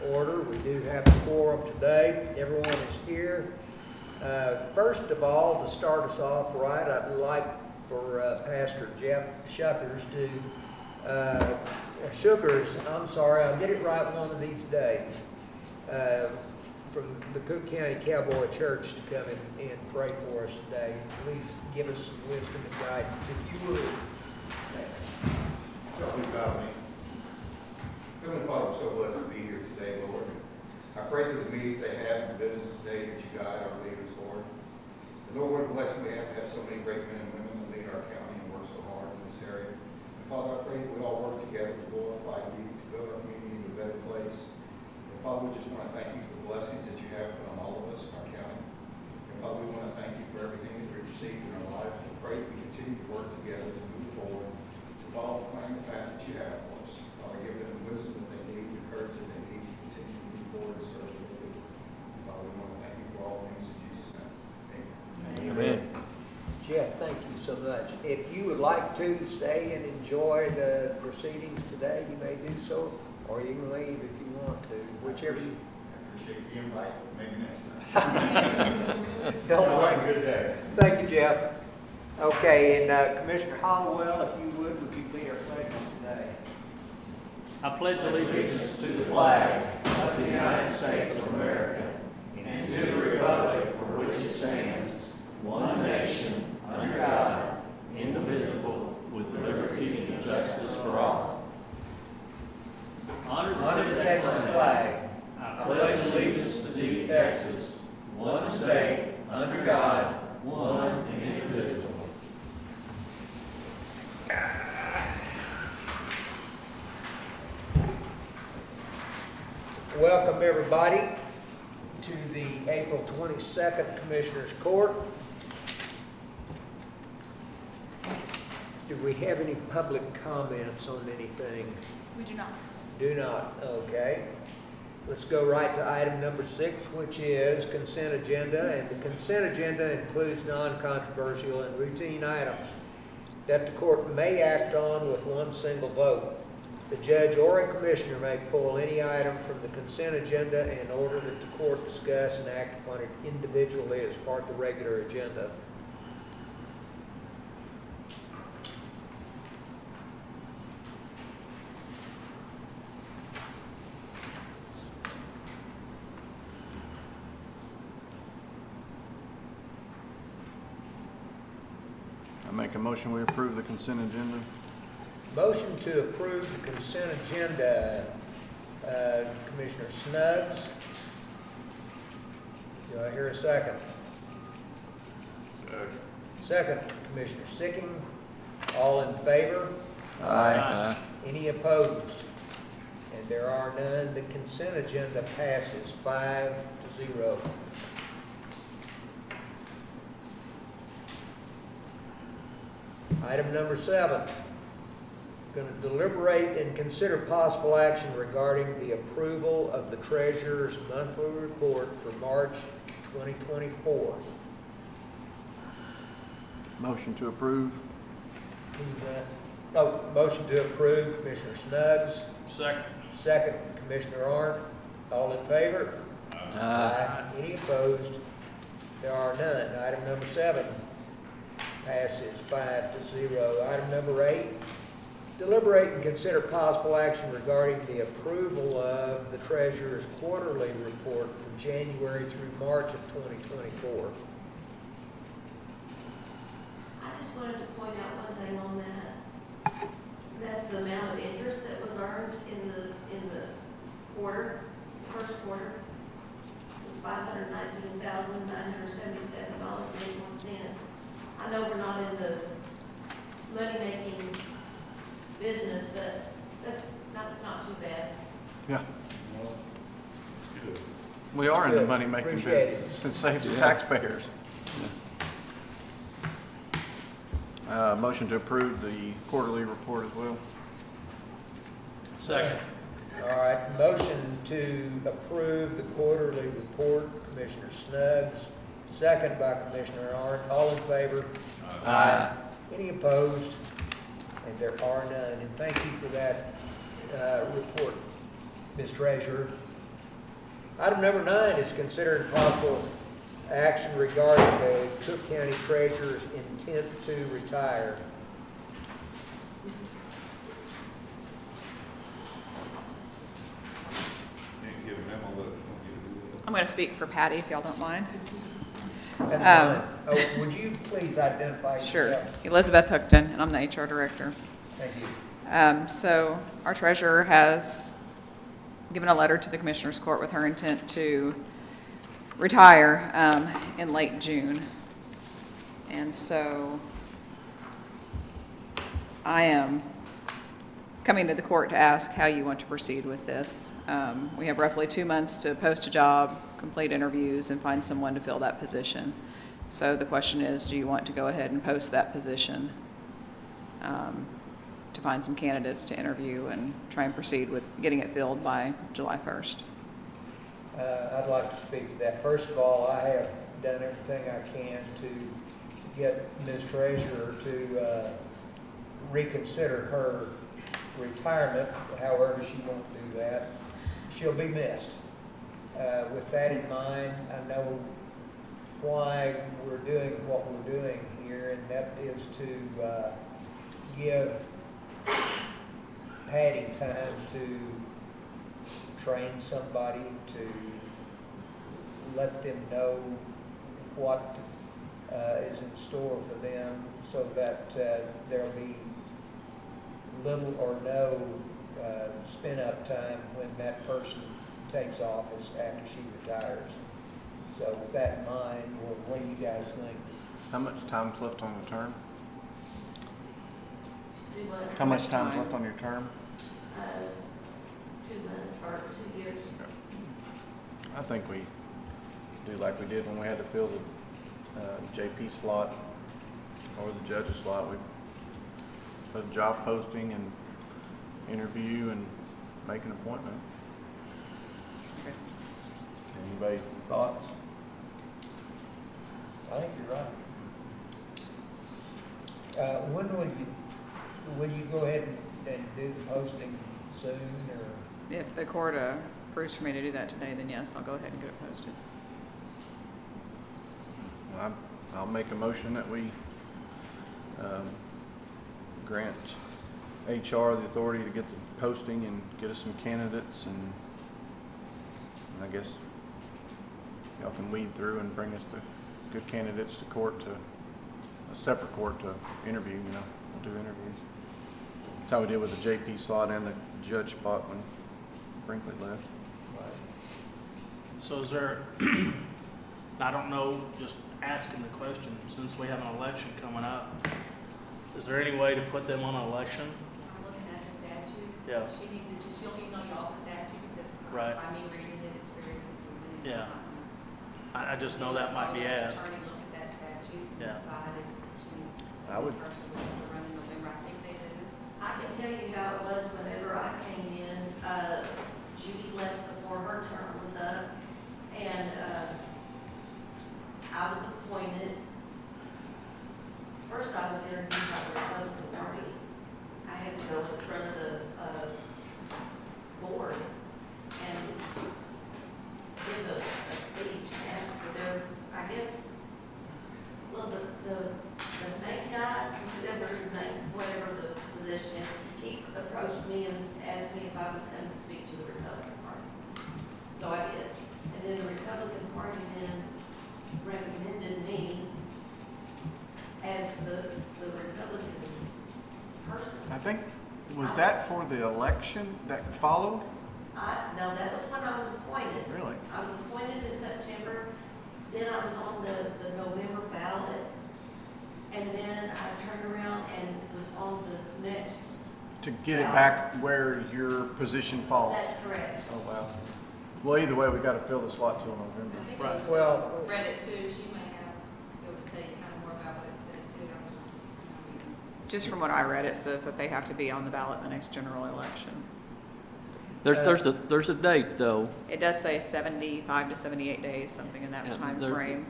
order. We do have a quorum today. Everyone is here. First of all, to start us off right, I'd like for Pastor Jeff Shuckers I'm sorry, I'll get it right one of these days, from the Cooke County Cowboy Church to come in and pray for us today. Please give us some wisdom and guidance, if you would. Please bow with me. Heavenly Father, we're so blessed to be here today, Lord. I pray through the meetings they have in business today that you guide our leaders, Lord. And Lord, what a blessing we have to have so many great men and women that lead our county and work so hard in this area. And Father, I pray that we all work together to glorify you, to build our community into a better place. And Father, we just want to thank you for the blessings that you have put on all of us in our county. And Father, we want to thank you for everything that we've received in our lives. We pray that we continue to work together to move forward, to follow the plan and path that you have for us. Father, give them the wisdom that they need, the courage that they need to continue to move forward and serve as they do. Father, we want to thank you for all things in Jesus' name. Amen. Amen. Jeff, thank you so much. If you would like to stay and enjoy the proceedings today, you may do so, or you can leave if you want to, whichever you. I appreciate the invite, but maybe next time. Don't Have a good day. Thank you, Jeff. Okay, and Commissioner Hollowell, if you would you lead our pledge today? I pledge allegiance to the flag of the United States of America and to the republic for which it stands, one nation, under God, indivisible, with liberty and justice for all. Honor the Texas flag. I pledge allegiance to thee, Texas, one state, under God, one and indivisible. Welcome, everybody, to the April 22nd Commissioners Court. Do we have any public comments on anything? We do not. Do not. Okay. Let's go right to item number 6, which is consent agenda. And the consent agenda includes non-controversial and routine items that the court may act on with one single vote. The judge or a commissioner may pull any item from the consent agenda in order that the court discuss and act upon it individually as part of the regular agenda. I make a motion we approve the consent agenda. Motion to approve the consent agenda, Commissioner Snuggs. Do I hear a second? Second, Commissioner Sicking. All in favor? Aye. Any opposed? And there are none. The consent agenda passes 5-0. Item number 7. Going to deliberate and consider possible action regarding the approval of the treasurer's monthly report for March 2024. Motion to approve. Motion to approve, Commissioner Snuggs. Second. Second, Commissioner Arndt. All in favor? Aye. Any opposed? There are none. Item number 7 passes 5-0. Item number 8. Deliberate and consider possible action regarding the approval of the treasurer's quarterly report for January through March of 2024. I just wanted to point out one thing on that. That's the amount of interest that was earned in the quarter, first quarter. It was $519,977.81. I know we're not in the money-making business, but that's not too bad. Yeah. We are in the Good. money-making Appreciate it. business. It saves the taxpayers. Motion to approve the quarterly report as well. Second. All right, motion to approve the quarterly report, Commissioner Snuggs, second by Commissioner Arndt. All in favor? Aye. Any opposed? And there are none. And thank you for that report, Ms. Treasurer. Item number 9 is considered possible action regarding the Cooke County Treasurer's intent to retire. Can't give a memo that it's gonna give you I'm going to speak for Patty, if y'all don't mind. That's fine. Oh, would you please identify yourself? Sure. Elizabeth Hookton, and I'm the HR director. Thank you. So our treasurer has given a letter to the Commissioners Court with her intent to retire in late June. And so I am coming to the court to ask how you want to proceed with this. We have roughly 2 months to post a job, complete interviews, and find someone to fill that position. So the question is, do you want to go ahead and post that position to find some candidates to interview and try and proceed with getting it filled by July 1st? I'd like to speak to that. First of all, I have done everything I can to get Ms. Treasurer to reconsider her retirement. However, she won't do that. She'll be missed. With that in mind, I know why we're doing what we're doing here, and that is to give Patty time to train somebody, to let them know what is in store for them, so that there'll be little or no spin-up time when that person takes office after she retires. So with that in mind, what do you guys think? How much time's left on the term? Do what? How much time's time? left on your term? 2 months, or 2 years. I think we do like we did when we had to fill the JP slot or the judge's slot. We put a job posting and interview and make an appointment. Okay. Anybody thoughts? I think you're right. When will you go ahead and do the posting soon, or? If the court approves for me to do that today, then yes, I'll go ahead and get it posted. Well, I'll make a motion that we grant HR the authority to get the posting and get us some candidates, and I guess y'all can weed through and bring us the good candidates to court, to a separate court to interview, we'll do interviews. That's how we did with the JP slot and the judge spot when Brinkley left. So is there, I don't know, just asking the question, since we have an election coming up, is there any way to put them on an election? I'm looking at the statute. Yeah. She needs to just, she'll email you all the statute because Right. by me reading it, it's very confusing. Yeah. I just know that might be asked. Attorney look at that statute and Yeah. decide if she's I would- the person who wants to run in November. I think they do. I can tell you how it was whenever I came in. Judy left before her term was up, and I was appointed. First, I was interviewed by the Republican Party. I had to go in front of the board and give a speech and ask for their, I guess, well, the main guy, whatever his name, whatever the position is, he approached me and asked me if I would come speak to the Republican Party. So I did. And then the Republican Party then recommended me as the Republican person. I think, was that for the election that followed? No, that was when I was appointed. Really? I was appointed in September, then I was on the November ballot, and then I turned around and was on the next. To get it back where your position falls? That's correct. Oh, wow. Well, either way, we got to fill the slot till I November. think Right. Elizabeth Well- read it too. She may have, be able to tell you kind of more about what it said too. I was just, Just from what I read, it says that they have to be on the ballot in the next general election. There's a date, though. It does say 75 to 78 days, something in that time frame.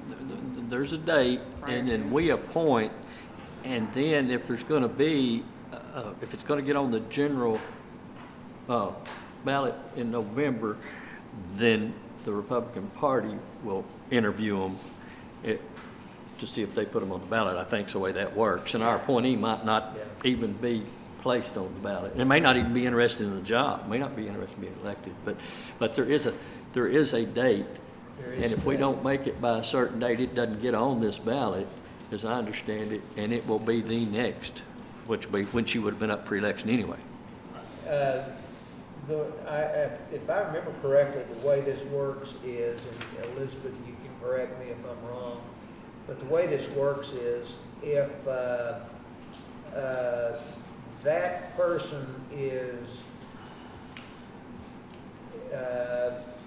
There's a date, and then we appoint, and then if there's going to be, if it's going to get on the general ballot in November, then the Republican Party will interview them to see if they put them on the ballot. I think's the way that works. And our appointee might not even be placed on the ballot. And may not even be interested in the job, may not be interested in being elected. But there is a date. And if we don't make it by a certain date, it doesn't get on this ballot, as I understand it, and it will be the next, which will be when she would have been up for election anyway. If I remember correctly, the way this works is, and Elizabeth, you can correct me if I'm wrong, but the way this works is if that person is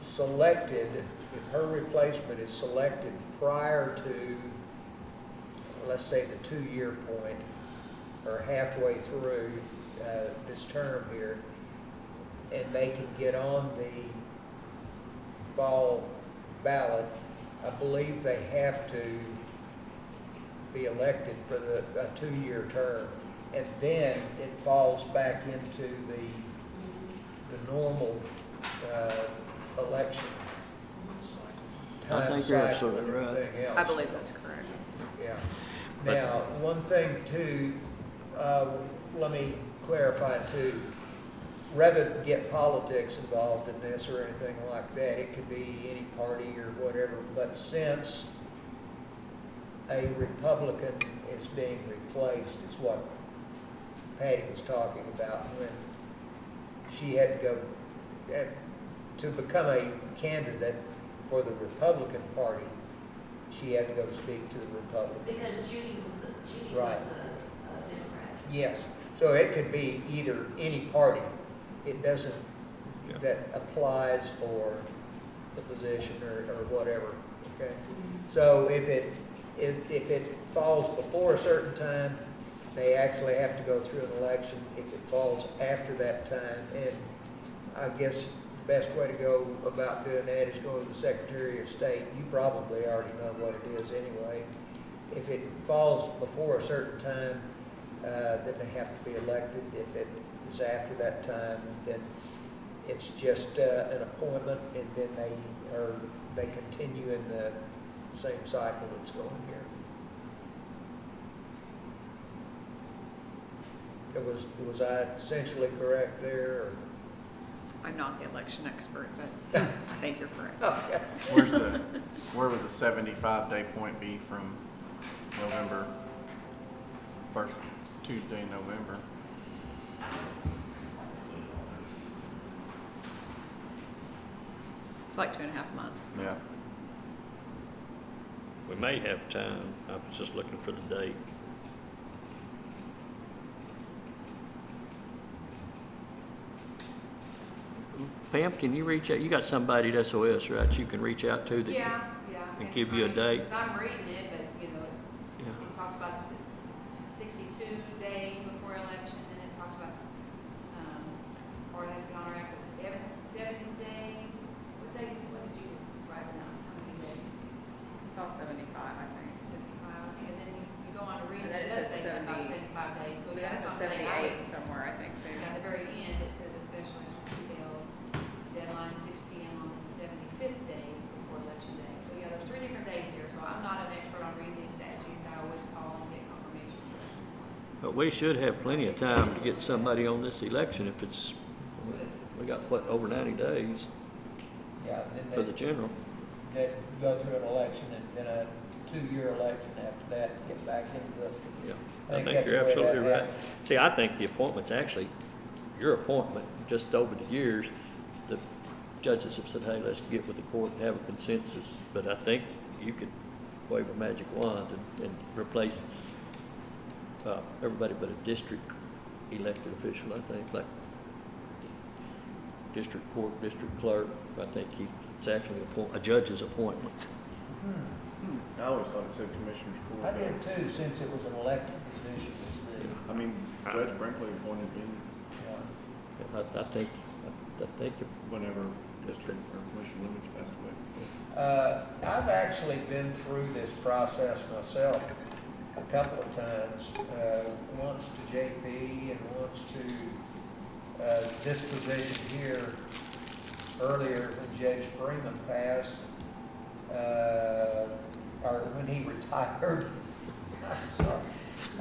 selected, if her replacement is selected prior to, let's say, the 2-year point, or halfway through this term here, and they can get on the fall ballot, I believe they have to be elected for a 2-year term. And then it falls back into the normal election I time think you're cycle absolutely and right. everything else. I believe that's correct. Yeah. Now, one thing too, let me clarify too, rather than get politics involved in this or anything like that, it could be any party or whatever, but since a Republican is being replaced, is what Patty was talking about, when she had to go, to become a candidate for the Republican Party, she had to go speak to the Republicans. Because Judy was Right. a Democrat. Yes, so it could be either any party. It doesn't, Yeah. that applies for the position or whatever, okay? So if it falls before a certain time, they actually have to go through an election. If it falls after that time, and I guess the best way to go about doing that is go to the Secretary of State. You probably already know what it is anyway. If it falls before a certain time, then they have to be elected. If it is after that time, then it's just an appointment, and then they continue in the same cycle that's going here. Was I essentially correct there? Or? I'm not the election expert, but I think you're correct. Okay. Where would the 75-day point be from November, first Tuesday in November? It's like 2.5 months. Yeah. We may have time. I was just looking for the date. Pam, can you reach out? You got somebody at SOS, right? You can reach out to that. Yeah. And give you a date? Because I'm reading it, but, Yeah. it talks about 62-day before election, and then it talks about, or it has to be on or after the 70th day. What did you write down? How many days? I saw 75, I think. 75, I think, and then you go on to read And it, then it it does says say something about 70. 75 days, so But that's that's what I'm saying. I 78 would- somewhere, I think, too. At the very end, it says a special election to be held, deadline 6 p.m. on the 75th day before election day. So yeah, there's 3 different days here, so I'm not an expert on reading these statutes. I always call and get confirmations. But we should have plenty of time to get somebody on this election if it's, we got, what, over 90 days Yeah, for then the general. they go through an election and then a 2-year election after that, to get back into the. Yeah, I I think think that's you're the way that absolutely right. happens. See, I think the appointment's actually your appointment. Just over the years, the judges have said, hey, let's get with the court and have a consensus. But I think you could wave a magic wand and replace everybody but a district elected official, I think, like district court, district clerk. I think it's actually a judge's appointment. I always thought it said Commissioner's Court. I did too, since it was an elected position, was the, I mean, Judge Brinkley appointed me I think whenever District or Commissioner Limits passed away. I've actually been through this process myself a couple of times, once to JP and once to this position here. earlier when Judge Freeman passed, or when he retired. I'm sorry,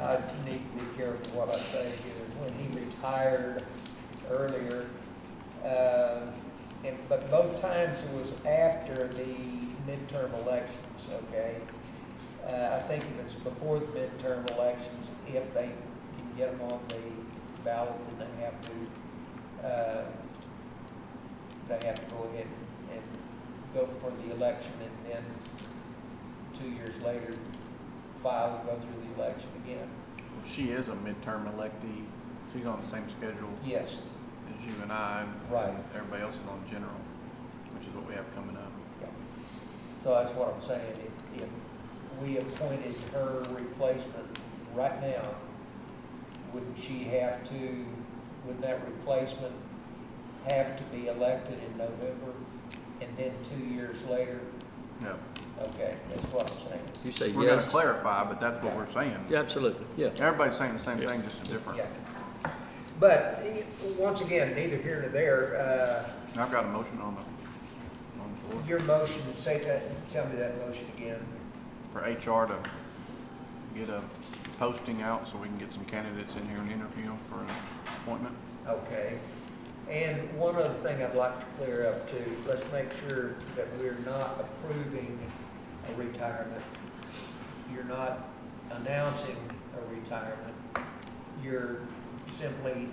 I need to be careful what I say here. When he retired earlier, but both times it was after the midterm elections, okay? I think if it's before the midterm elections, if they can get them on the ballot, then they have to go ahead and go for the election, and then 2 years later, file and go through the election again. Well, she is a midterm electee. She's on the same schedule Yes, as you and I. And right. everybody else is on general, which is what we have coming up. So that's what I'm saying. If we appointed her replacement right now, wouldn't that replacement have to be elected in November and then 2 years later? No. Okay, that's what I'm saying. You say We're gonna yes? clarify, but that's what we're saying. Yeah, absolutely, yeah. Everybody's saying the same thing, just a different. Yeah. But, once again, neither here nor there, I've got a motion on the floor your motion, tell me that motion again. for HR to get a posting out so we can get some candidates in here and interview them for an appointment. Okay. And one other thing I'd like to clear up too, let's make sure that we're not approving a retirement. You're not announcing a retirement. You're simply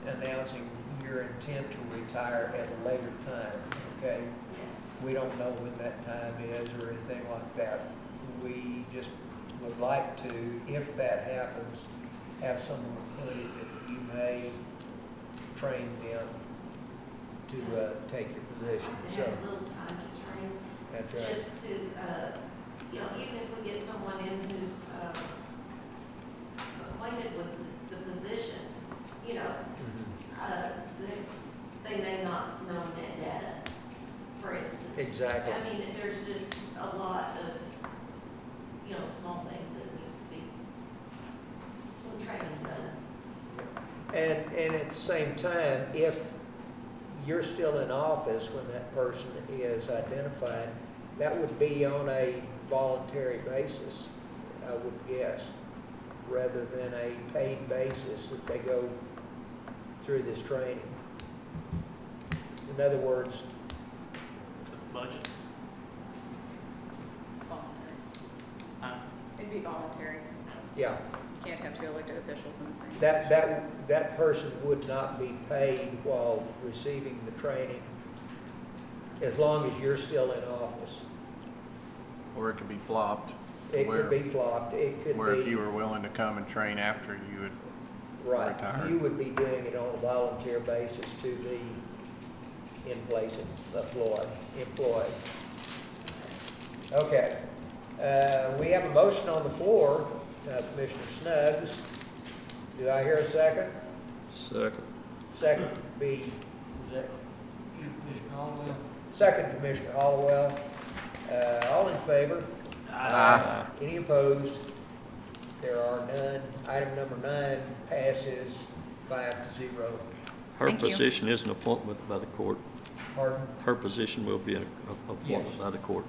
announcing your intent to retire at a later time, okay? Yes. We don't know when that time is or anything like that. We just would like to, if that happens, have someone appointed that you may train them to take your position. To So have a little time to train. that's right. Just to, even if we get someone in who's acquainted with the position, Mhm. they may not know net data, for instance. Exactly. I mean, there's just a lot of, small things that needs to be, some training done. And at the same time, if you're still in office when that person is identified, that would be on a voluntary basis, I would guess, rather than a paid basis that they go through this training. In other words, Budget. Voluntary. Huh? It'd be voluntary. yeah, You can't have two elected officials in the same. that person would not be paid while receiving the training as long as you're still in office. Or it could be flopped. It where- could be flopped, it could be. Where if you were willing to come and train after you would Right, retire. you would be doing it on a volunteer basis to the in-place employee. Okay, we have a motion on the floor, Commissioner Snuggs. Do I hear a second? Second. Second be, Was that you, Commissioner Hollowell? second Commissioner Hollowell. All in favor? Aye. Any opposed? There are none. Item number 9 passes 5-0. Her Thank you. position is an appointment by the court. Pardon? Her position will be an appointment Yes. by the court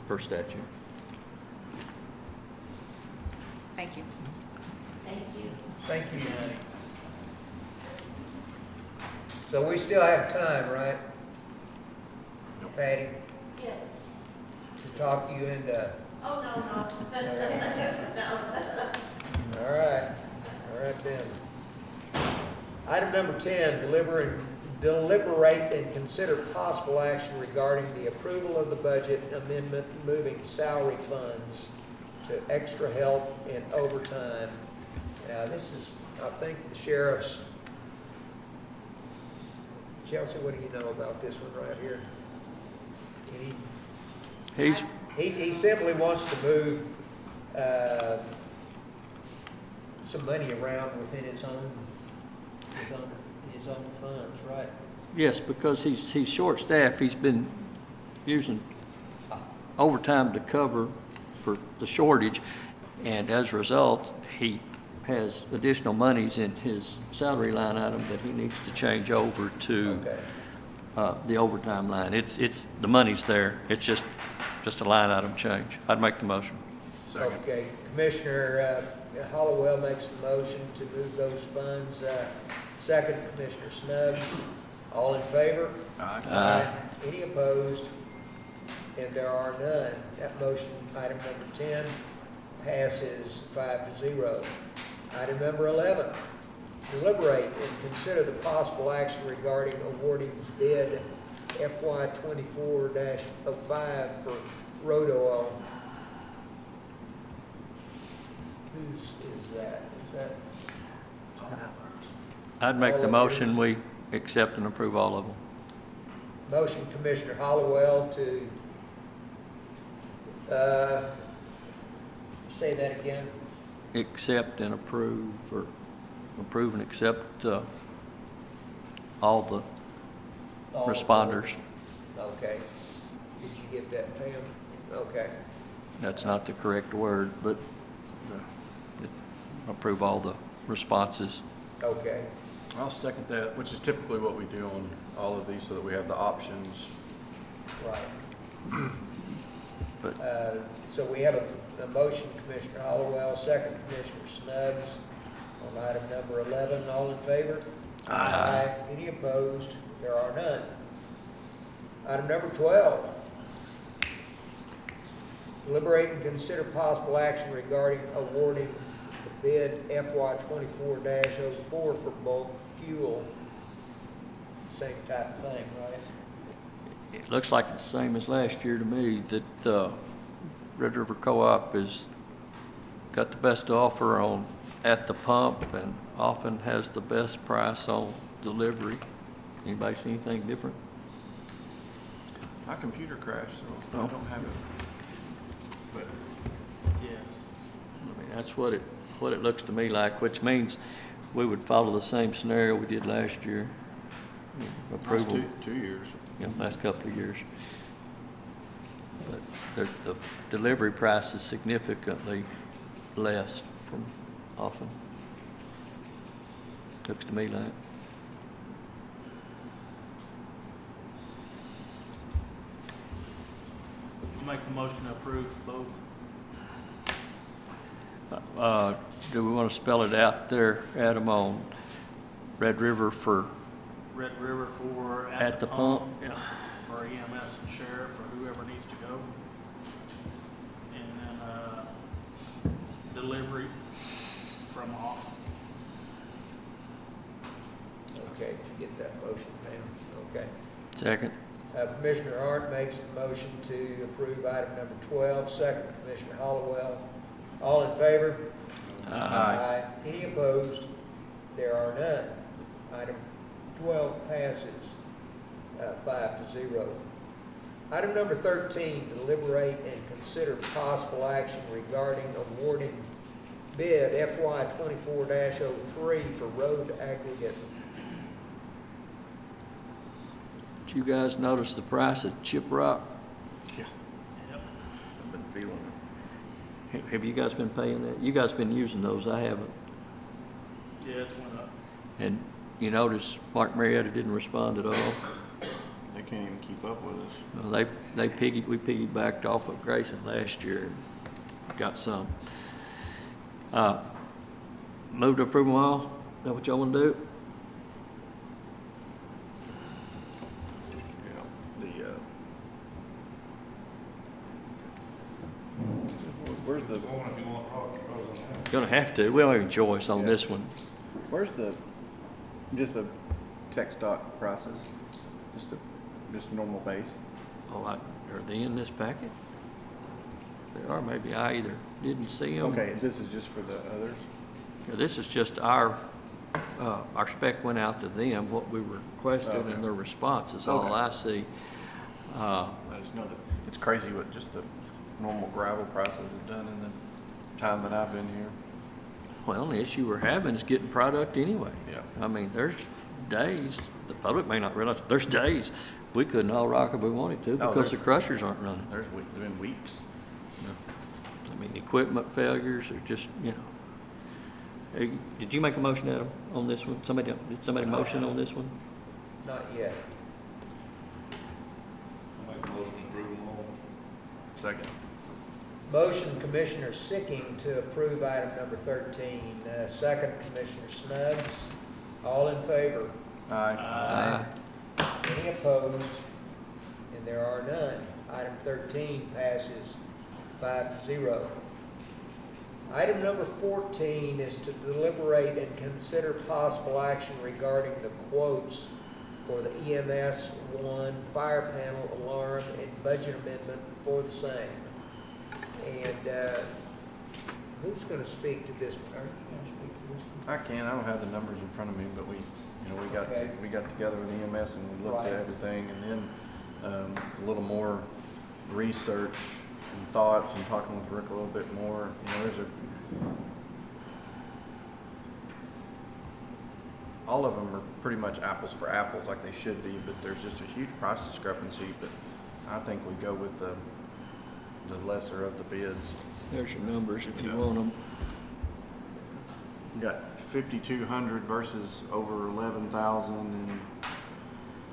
per statute. Thank you. Thank you. Thank you. So we still have time, right? Patty, Yes. to talk you into, Oh, no. No. all right then. Item number 10, deliberate and consider possible action regarding the approval of the budget amendment moving salary funds to extra help and overtime. Now, this is, I think, the sheriff's. Chelsea, what do you know about this one right here? He's, He simply wants to move some money around within his own funds, right? yes, because he's short-staffed, he's been using overtime to cover for the shortage, and as a result, he has additional monies in his salary line item that he needs to change over to Okay. the overtime line. The money's there. It's just a line item change. I'd make the motion. Second. Okay, Commissioner Hollowell makes the motion to move those funds. Second, Commissioner Snuggs. All in favor? Aye. Any opposed? And there are none. That motion, item number 10, passes 5-0. Item number 11, deliberate and consider the possible action regarding awarding bid FY 24-05 for road oil. Whose is that? Is that? I'd make All the of motion, yours. we accept and approve all of them. Motion Commissioner Hollowell to, say that again. Accept and approve, or approve and accept all the All responders. Okay. Did you get that, Pam? Okay. That's not the correct word, but approve all the responses. Okay. I'll second that, which is typically what we do on all of these, so that we have the options. Right. But So we have a motion, Commissioner Hollowell, second, Commissioner Snuggs, on item number 11. All in favor? Aye. Any opposed? There are none. Item number 12. Deliberate and consider possible action regarding awarding the bid FY 24-04 for bulk fuel. Same type of thing, right? it looks like it's the same as last year to me, that Red River Co-op has got the best offer on at the pump and often has the best price on delivery. Anybody see anything different? My computer crashed, so I Oh. don't have it. But Yes. I mean, that's what it looks to me like, which means we would follow the same scenario we did last year. that's Approval, 2 years. last couple of years. But the delivery price is significantly less from often. Looks to me like. Make the motion to approve both. Do we want to spell it out there, Adam, on Red River for Red River for at the pump? Yeah. for EMS and sheriff, or whoever needs to go. And then, delivery from off. Okay, did you get that motion, Pam? Okay. Second. Commissioner Hart makes the motion to approve item number 12, second, Commissioner Hollowell. All in favor? Aye. Any opposed? There are none. Item 12 passes 5-0. Item number 13, deliberate and consider possible action regarding awarding bid FY 24-03 for road aggregate. Did you guys notice the price of chip rock? Yeah, Yep. I've been feeling it. Have you guys been paying that? You guys been using those, I haven't. Yeah, it's went up. And you notice Mark Marietta didn't respond at all. They can't even keep up with us. Well, we piggybacked off of Grayson last year and got some. Move to approve them all? Is that what y'all want to do? Yeah, where's the, Go on if you want to talk, President. Gonna have to. We don't have a choice on this one. where's the, just the tech stock prices? Just normal base? Oh, are they in this packet? They are, maybe I either didn't see them. Okay, this is just for the others? This is just our spec went out to them, what we requested, Okay. and their response is all Okay. I see. I just know that it's crazy what just the normal gravel prices have done in the time that I've been here. Well, the issue we're having is getting product anyway. Yeah. I mean, there's days, the public may not realize, there's days we couldn't haul rock if we wanted to because there's- the crushers aren't running. There's been weeks. I mean, equipment failures are just, Hey, did you make a motion, Adam, on this one? Did somebody motion on this one? Not yet. Motion Commissioner Sicking to approve item number 13. Second Commissioner Snuggs. All in favor? Aye. Any opposed? And there are none. Item 13 passes 5-0. Item number 14 is to deliberate and consider possible action regarding the quotes for the EMS 1 fire panel alarm and budget amendment for the same. And who's going to speak to this? Are you going to speak to this one? I can, I don't have the numbers in front of me, but we Okay. got together with EMS and we looked at Right. everything, and then, a little more research and thoughts and talking with Rick a little bit more. All of them are pretty much apples for apples like they should be, but there's just a huge price discrepancy, but I think we go with the lesser of the bids. There's your numbers if you Yeah. want them. You got 5,200 versus over 11,000 and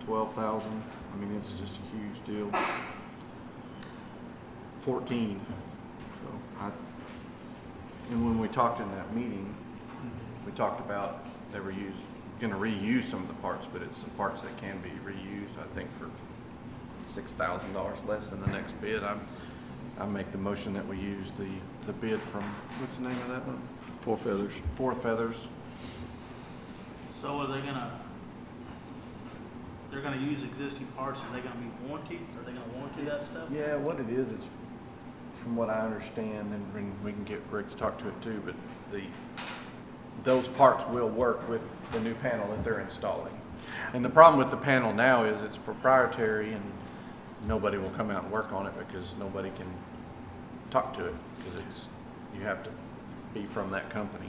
12,000. I mean, it's just a huge deal. 14. And when we talked in that meeting, we talked about they were going to reuse some of the parts, but it's some parts that can be reused, I think, for $6,000 less than the next bid. I make the motion that we use the bid from, what's the name of that one? Four Feathers. Four Feathers. So are they're gonna use existing parts, are they gonna be warranted? Are they gonna warranty that stuff? Yeah, what it is, it's, from what I understand, and we can get Rick to talk to it too, but those parts will work with the new panel that they're installing. And the problem with the panel now is it's proprietary and nobody will come out and work on it because nobody can talk to it, because you have to be from that company.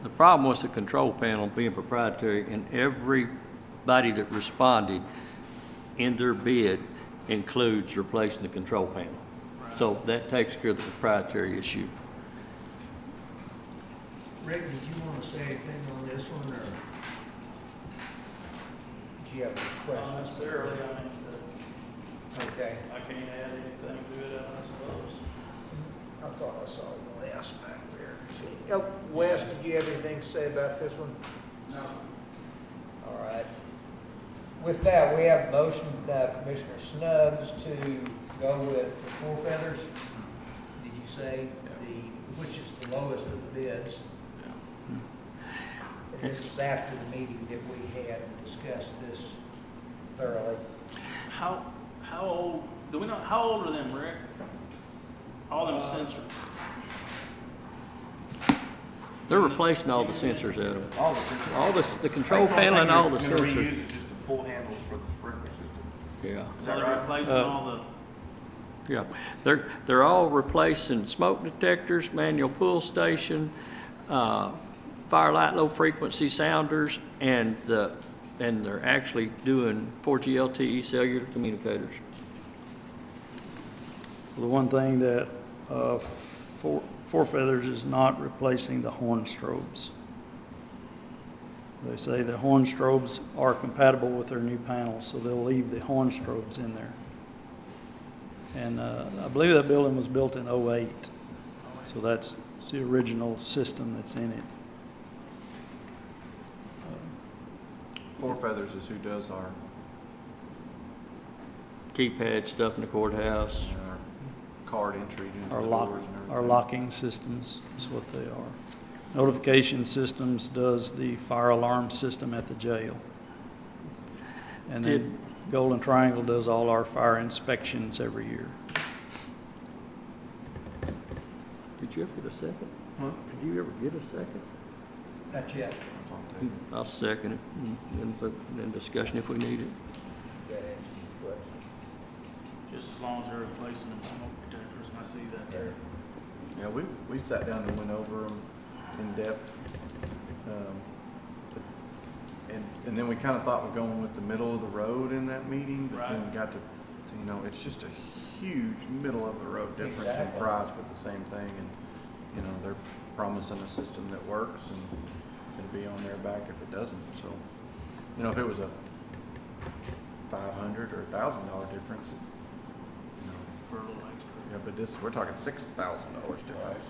The problem was the control panel being proprietary, and everybody that responded in their bid includes replacing the control panel. So that takes care of the proprietary issue. Rick, did you want to say anything on this one, or do you have any questions? Not necessarily, I mean, Okay. I can't add anything to it, I suppose. I thought I saw Wes back there. Oh, Wes, did you have anything to say about this one? No. All right. With that, we have a motion, Commissioner Snuggs, to go with the Four Feathers. Did you say which is the lowest of the bids? And this is after the meeting that we had and discussed this thoroughly. How old, do we know, how old are them, Rick? All them sensors? They're replacing all the sensors out of them. All the sensors. All the control panel and all the They're gonna sensors. reuse is just the pull handles for the sprinkler system. Yeah. Is So that they're right? replacing all the, Yeah, they're all replacing smoke detectors, manual pull station, fire light low frequency sounders, and they're actually doing 4G LTE cellular communicators. The one thing that Four Feathers is not replacing the horn strobes. They say the horn strobes are compatible with their new panels, so they'll leave the horn strobes in there. And I believe that building was built in '08, so that's the original system that's in it. Four Feathers is who does our Keypad stuff in the courthouse. card entry into Our the lock, doors and everything. our locking systems is what they are. Notification Systems does the fire alarm system at the jail. And then Golden Triangle does all our fire inspections every year. Did you ever get a second? Huh? Did you ever get a second? Not yet. That's all it takes. I'll second it, and put in discussion if we need it. That answers your question. just as long as they're replacing them smoke detectors, and I see that there. Yeah, we sat down and went over them in depth. And then we kind of thought we're going with the middle of the road in that meeting, but then Right. got to, it's just a huge middle of the road difference in Exactly. price for the same thing. And, they're promising a system that works and it'll be on their back if it doesn't. So, if it was a $500 or $1,000 difference, For a little extra. Yeah, but this, we're talking $6,000 difference.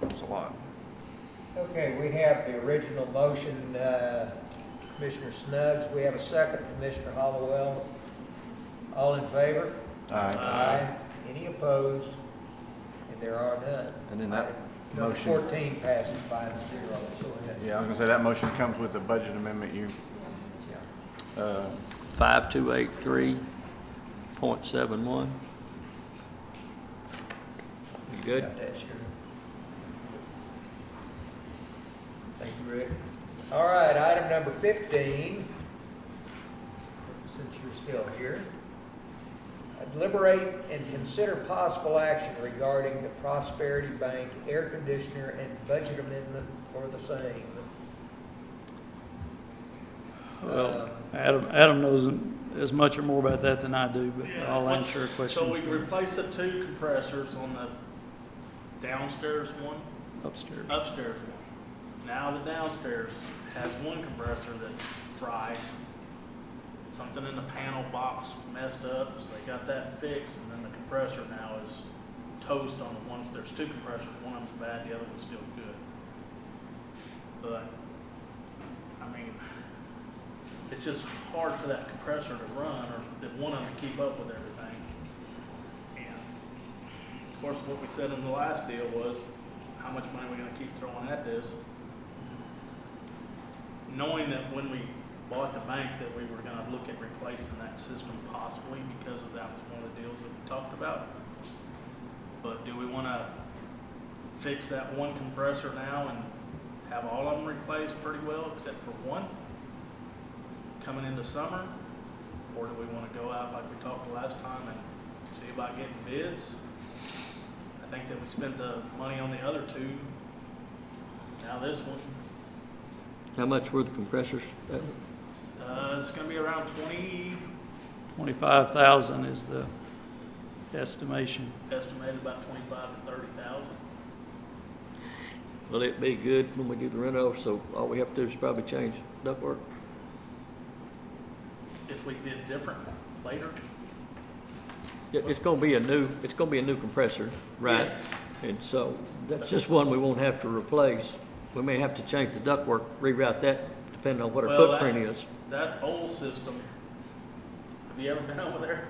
That's a lot. Okay, we have the original motion, Commissioner Snuggs. We have a second, Commissioner Hollowell. All in favor? Aye. Any opposed? And there are none. And then that Item number motion- 14 passes 5-0. So that- Yeah, I was gonna say, that motion comes with the budget amendment you, yeah. 5283.71. You good? Got that, Sheriff? Thank you, Rick. All right, item number 15, since you're still here. Deliberate and consider possible action regarding the Prosperity Bank air conditioner and budget amendment for the same. Well, Adam knows as much or more about that than I do, but Yeah, I'll what- answer a question. So we replaced the 2 compressors on the downstairs one, Upstairs. upstairs one. Now the downstairs has one compressor that's fried. Something in the panel box messed up, so they got that fixed, and then the compressor now is toast on the ones, there's 2 compressors, one of them's bad, the other one's still good. But, I mean, it's just hard for that compressor to run, or one of them to keep up with everything. And, of course, what we said in the last deal was, how much money are we gonna keep throwing at this? Knowing that when we bought the bank that we were gonna look at replacing that system possibly, because of that was one of the deals that we talked about. But do we wanna fix that one compressor now and have all of them replaced pretty well, except for one, coming into summer? Or do we wanna go out like we talked last time and see about getting bids? I think that we spent the money on the other 2. Now this one, How much were the compressors? it's gonna be around 25,000 is the estimation. estimated about 25 to 30,000. Will it be good when we do the reno, so all we have to do is probably change ductwork? If we did different later. Yeah, it's gonna be a new compressor, right? Yes. And so, that's just one we won't have to replace. We may have to change the ductwork, reroute that, depending on what our Well, footprint is. That old system, have you ever been over there?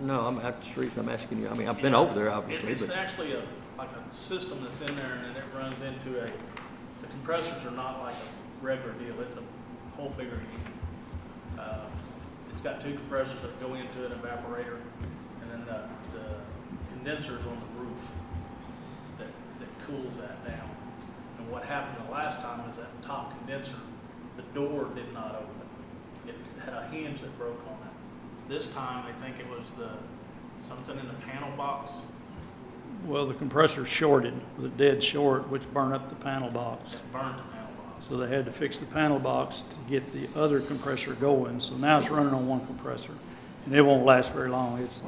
No, that's the reason I'm asking you. I mean, I've been over there, obviously, It's but, actually like a system that's in there, and then it runs into the compressors are not like a regular deal, it's a whole bigger unit. It's got 2 compressors that go into an evaporator, and then the condensers on the roof that cools that down. And what happened the last time is that top condenser, the door did not open. It had a hinge that broke on it. This time, I think it was something in the panel box Well, the compressor shorted, was a dead short, which burned up the panel box. that burned the panel box. So they had to fix the panel box to get the other compressor going. So now it's running on one compressor. And it won't last very long. It's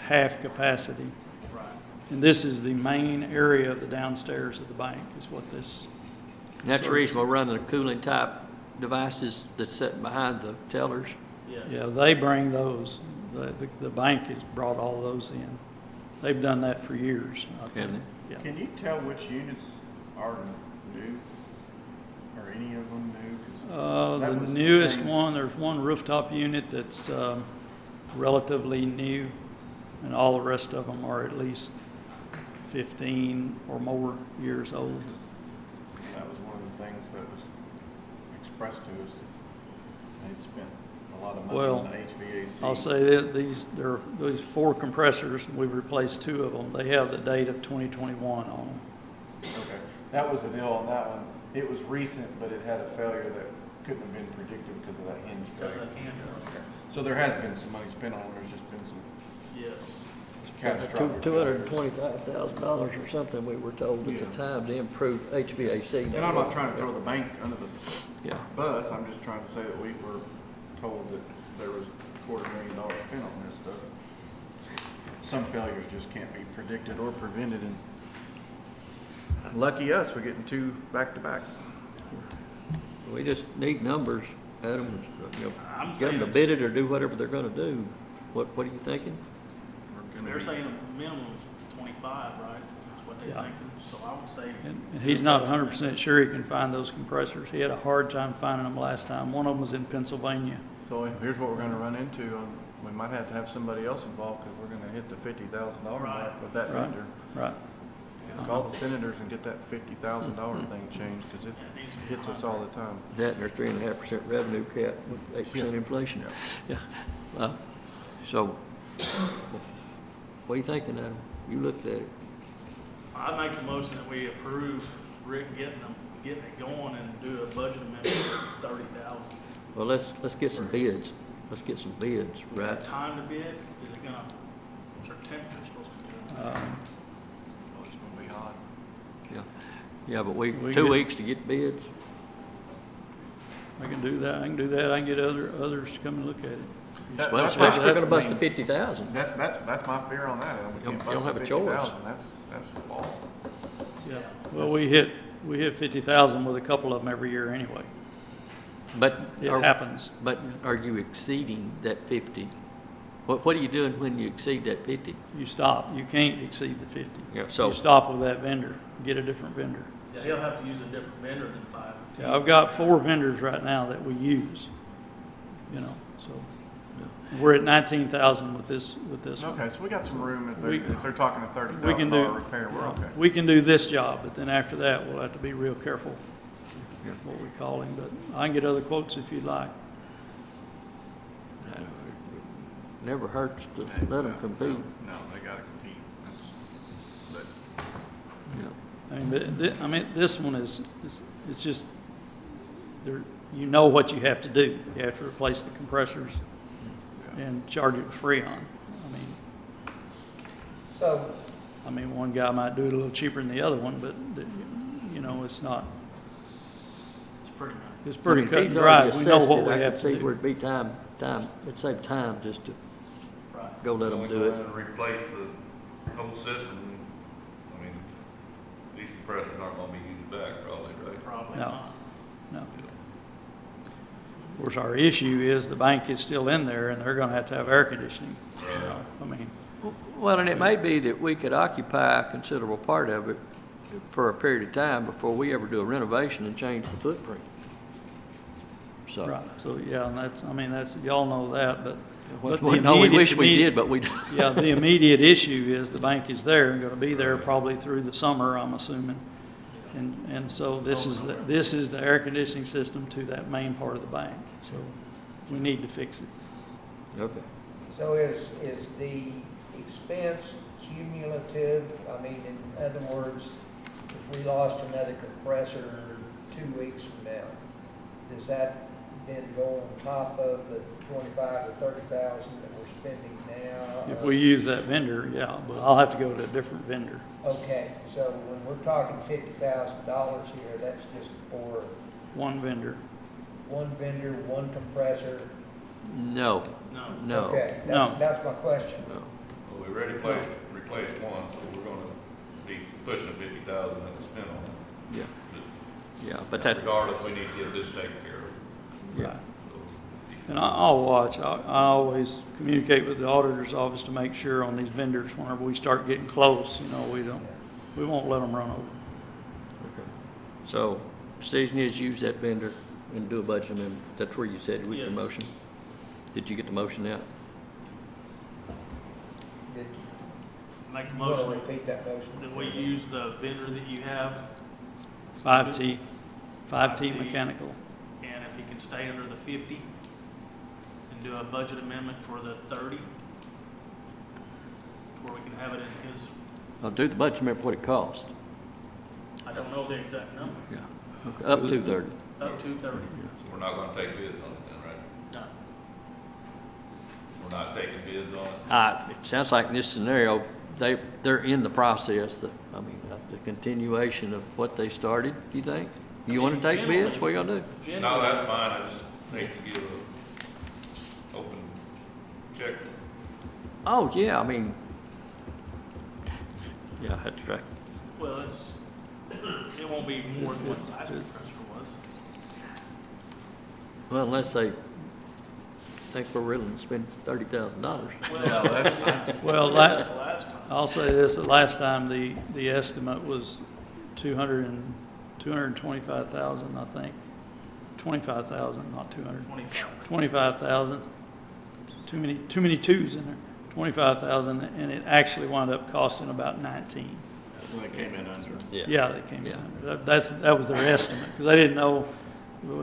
half capacity. Right. And this is the main area of the downstairs of the bank, is what this. and that's the reason we're running the cooling type devices that's sitting behind the tellers. Yes. Yeah, they bring those. The bank has brought all those in. They've done that for years, I think. Haven't Yeah. Can you tell which units are new? Or any of them new? 'Cause that The was the newest thing. one, there's one rooftop unit that's relatively new, and all the rest of them are at least 15 or more years old. That was one of the things that was expressed to us, that they'd spent a lot of money Well, on the HVAC. I'll say that these 4 compressors, we've replaced 2 of them. They have the date of 2021 on them. Okay, that was the deal on that one. It was recent, but it had a failure that couldn't have been predicted because of that hinge Because failure. of that hand. Okay. So there has been some money spent on it, there's just been some Yes. catastrophic. $220,000 or something, we were told at the time, to improve HVAC. And I'm not trying to throw the bank under the Yeah. bus, I'm just trying to say that we were told that there was $250,000 spent on this stuff. Some failures just can't be predicted or prevented, and lucky us, we're getting 2 back to back. We just need numbers, Adam, I'm get them to saying bid it or do whatever they're gonna do. What are you thinking? We're gonna They're be. saying a minimum of 25, right? That's what they're Yeah. thinking. So I would say, And he's not 100% sure he can find those compressors. He had a hard time finding them last time. One of them was in Pennsylvania. So here's what we're gonna run into. We might have to have somebody else involved because we're gonna hit the $50,000 mark Right. with that Right. vendor. Right. Call the senators and get that $50,000 thing changed because it yeah, it needs to be hits us all the time. That and their 3.5% revenue cap with 8% inflation. Yeah. So, what are you thinking, Adam? You looked at it. I'd make the motion that we approve Rick getting it going and do a budget amendment for 30,000. Well, let's get some bids. Let's get some bids, right? Time to bid, is it gonna, what's our temperature supposed to be? Oh, it's gonna be hot. Yeah. Yeah, but We 2 get- weeks to get bids? I can do that. I can do that. I can get others to come and look at it. That- Well, that's especially if we're what- gonna bust the 50,000. That's my fear on that. We You can't don't bust have the a choice. 50,000. That's the law. Yeah. Well, we hit 50,000 with a couple of them every year anyway. But It are, happens. but are you exceeding that 50? What are you doing when you exceed that 50? You stop. You can't exceed the 50. Yeah, so, You stop with that vendor. Get a different vendor. Yeah, he'll have to use a different vendor than 5. Yeah, I've got 4 vendors right now that we use, so we're at 19,000 with this one. Okay, so we got some room if We- they're talking a We can do, $30,000 repair, we're okay. we can do this job, but then after that, we'll have to be real careful Yeah. what we call him, but I can get other quotes if you'd like. never hurts to let them compete. No, they gotta compete. But Yeah. I mean, this one is it's just, there, you know what you have to do. You have to replace the compressors and charge it with Freon. So, One guy might do it a little cheaper than the other one, but, it's not, It's pretty much. it's pretty I mean, if cut and he's dry. already We know assessed what it, we I have could to see do. where it'd be time, it'd save time just to Right. go let them do Go it. in and replace the whole system. I mean, these compressors aren't gonna be used back probably, right? Probably No. not. No. Of course, our issue is the bank is still in there and they're gonna have to have air conditioning. Well, and it may be that we could occupy a considerable part of it for a period of time before we ever do a renovation and change the footprint. So, Right, so, yeah, and that's, y'all know that, but. but the no, we immediate- wish we did, but we don't. Yeah, the immediate issue is the bank is there and gonna be there probably through the summer, I'm assuming. And so this is the air conditioning system to that main part of the bank, so we need to fix it. Okay. so is the expense cumulative? I mean, in other words, if we lost another compressor 2 weeks from now, does that then go on top of the 25 or 30,000 that we're spending now? If we use that vendor, yeah, but I'll have to go to a different vendor. Okay, so when we're talking $50,000 here, that's just for One vendor. one vendor, one compressor? No, No. no. Okay, No. that's my question. No. Well, we already replaced one, so we're gonna be pushing 50,000 to spend on it. Yeah, yeah, but that, Regardless, we need to get this taken care of. yeah, So, And I'll watch. I always communicate with the auditor's office to make sure on these vendors, whenever we start getting close, we won't let them run over. okay. So, decision is use that vendor and do a budget amendment. That's where you said it with your Yes. motion. Did you get the motion out? Did Make the you want to motion repeat that motion? that we use the vendor that you have, 5T 5T. Mechanical. and if he can stay under the 50, and do a budget amendment for the 30, where we can have it in his, I'll do the budget amendment, what it cost. I don't know the exact number, Yeah, okay, up to 30. up to 30. so we're not gonna take bids on it then, right? No. We're not taking bids on it? It sounds like in this scenario, they're in the process, the continuation of what they started, do you think? You want to take bids? What are you gonna do? No, Generally, that's fine, I just hate to give a open check. Oh, yeah, yeah, that's right. well, it won't be more than what the last compressor was. Well, unless they think we're willing to spend $30,000. Well, Last time. I'll say this, the last time the estimate was 225,000, I think. 25,000, not 200. 25,000. Too many twos in there. 25,000, and it actually wound up costing about 19. That's when it came in under. Yeah, they came in Yeah. under. That was their estimate, because they didn't know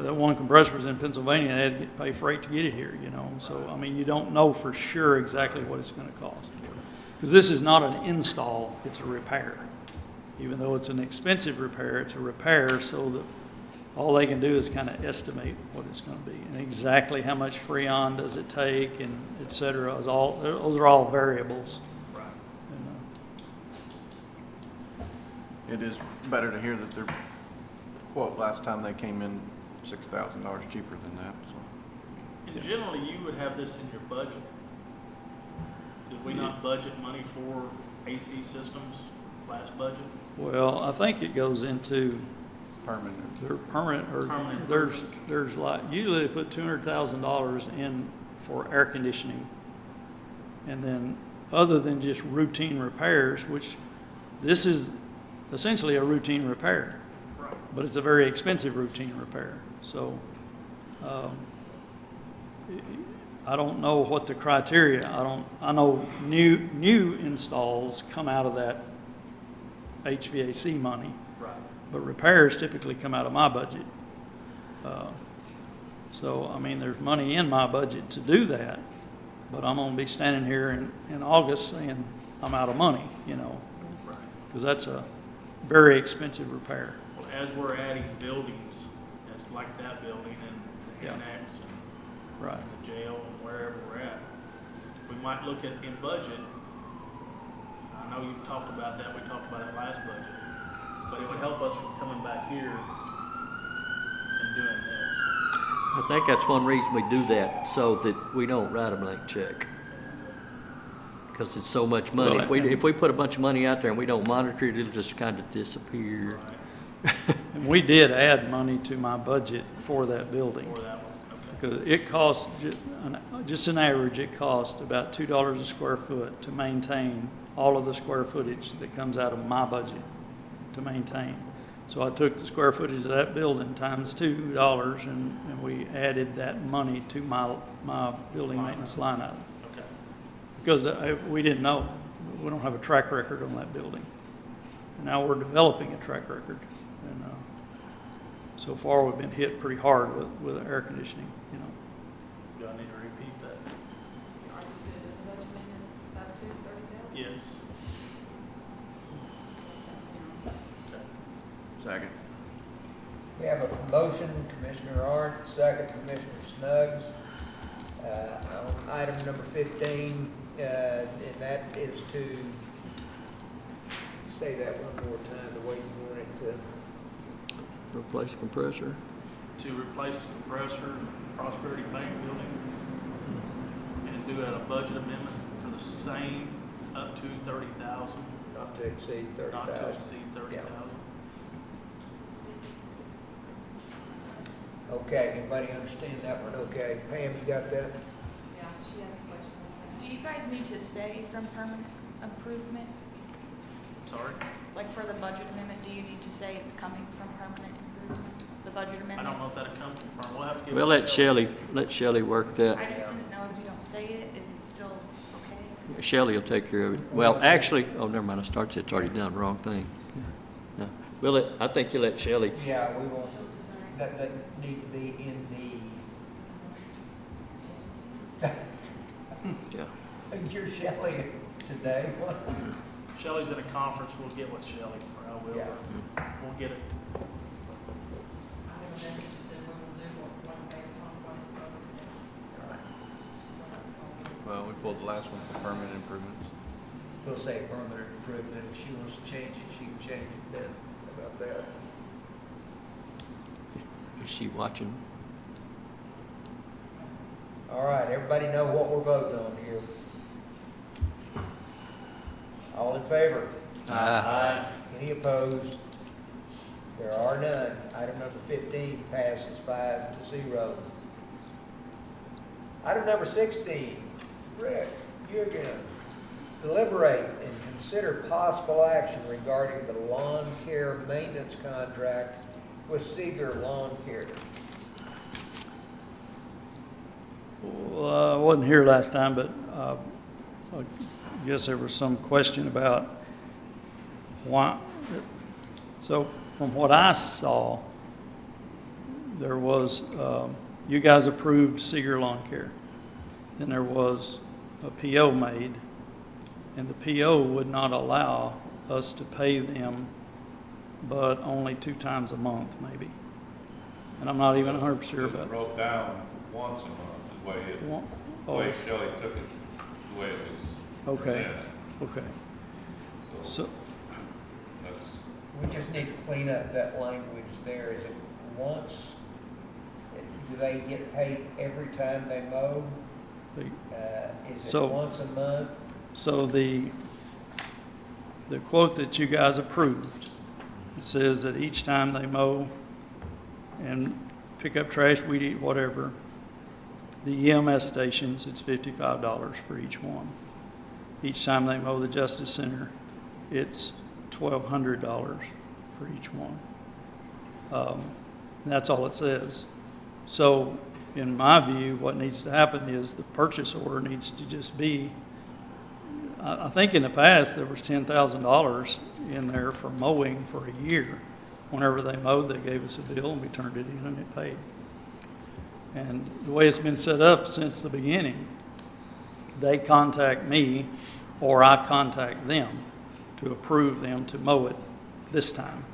that one compressor was in Pennsylvania, they had to pay freight to get it here, you know. So, I mean, you don't know for sure exactly what it's gonna cost. Because this is not an install, it's a repair. Even though it's an expensive repair, it's a repair, so that all they can do is kind of estimate what it's gonna be. And exactly how much Freon does it take, and et cetera, those are all variables. Right. And, It is better to hear that their quote last time they came in $6,000 cheaper than that, so. And generally, you would have this in your budget. Did we not budget money for AC systems last budget? Well, I think it goes into Permanent. their permanent, or Permanent there's improvements. like, usually they put $200,000 in for air conditioning. And then, other than just routine repairs, which this is essentially a routine repair, Right. but it's a very expensive routine repair. So, I don't know what the criteria, I know new installs come out of that HVAC money, Right. but repairs typically come out of my budget. So, I mean, there's money in my budget to do that, but I'm gonna be standing here in August saying I'm out of money, you know, Right. because that's a very expensive repair. Well, as we're adding buildings, as like that building and the Yeah. annex and Right. the jail and wherever we're at, we might look at in budget. I know you've talked about that, we talked about it last budget, but it would help us from coming back here and doing this. I think that's one reason we do that, so that we don't write a blank check. Because it's so much money. Well, If we put a bunch of money out there and we don't monitor it, it'll just kind of disappear. And we did add money to my budget for that building. For that one, okay. Because it costs, just an average, it costs about $2 a square foot to maintain all of the square footage that comes out of my budget to maintain. So I took the square footage of that building times $2, and we added that money to my building maintenance line item. Okay. Because we didn't know. We don't have a track record on that building. And now we're developing a track record. And so far, we've been hit pretty hard with air conditioning, you know. Do I need to repeat that? Are you still doing the budget amendment up to 30,000? Yes. Okay. Second. We have a motion, Commissioner Arndt, second, Commissioner Snuggs, on item number 15, and that is to, say that one more time, the way you want it to. Replace compressor. To replace the compressor in the Prosperity Bank building and do a budget amendment for the same up to 30,000, Not to exceed not to 30,000. exceed 30,000. Okay, anybody understand that one? Okay, Pam, you got that? Yeah, she has a question. Do you guys need to say from permanent improvement? Sorry? Like for the budget amendment, do you need to say it's coming from permanent improvement? The budget I amendment? don't know if that'll come from firm. We'll have to give. We'll it to let Shelley work that. I just didn't know if you don't say it, is it still okay? Shelley will take care of it. Well, actually, oh, never mind, I started, it's already done, wrong thing. No. I think you let Shelley, Yeah, we won't, that need to be in the, yeah. you're Shelley today. Shelley's in a conference, we'll get with Shelley, or I will. Yeah. We'll get it. I have a message that said we will do one based on what is voted today. Well, we pulled the last one for permanent improvements. We'll say permanent improvement. If she wants to change it, she can change it then. How about that? Is she watching? All right, everybody know what we're voting on here. All in favor? Aye. Any opposed? There are none. Item number 15 passes 5-0. Item number 16, Rick, you again. Deliberate and consider possible action regarding the lawn care maintenance contract with Seeger Lawn Care. Well, I wasn't here last time, but I guess there was some question about why. So from what I saw, there was, you guys approved Seeger Lawn Care. Then there was a PO made, and the PO would not allow us to pay them, but only 2 times a month, maybe. And I'm not even 100% sure It was about it. wrote down once a month, the way it, the way Shelley took it, the way it was Okay. presented. Okay. So So, that's, We just need to clean up that language there. Is it once, do they get paid every time they mow? Is it So- once a month? so the quote that you guys approved, it says that each time they mow and pick up trash, weed eat, whatever, the EMS stations, it's $55 for each one. Each time they mow the Justice Center, it's $1,200 for each one. That's all it says. So, in my view, what needs to happen is the purchase order needs to just be, I think in the past, there was $10,000 in there for mowing for a year. Whenever they mowed, they gave us a bill and we turned it in and it paid. And the way it's been set up since the beginning, they contact me or I contact them to approve them to mow it this time.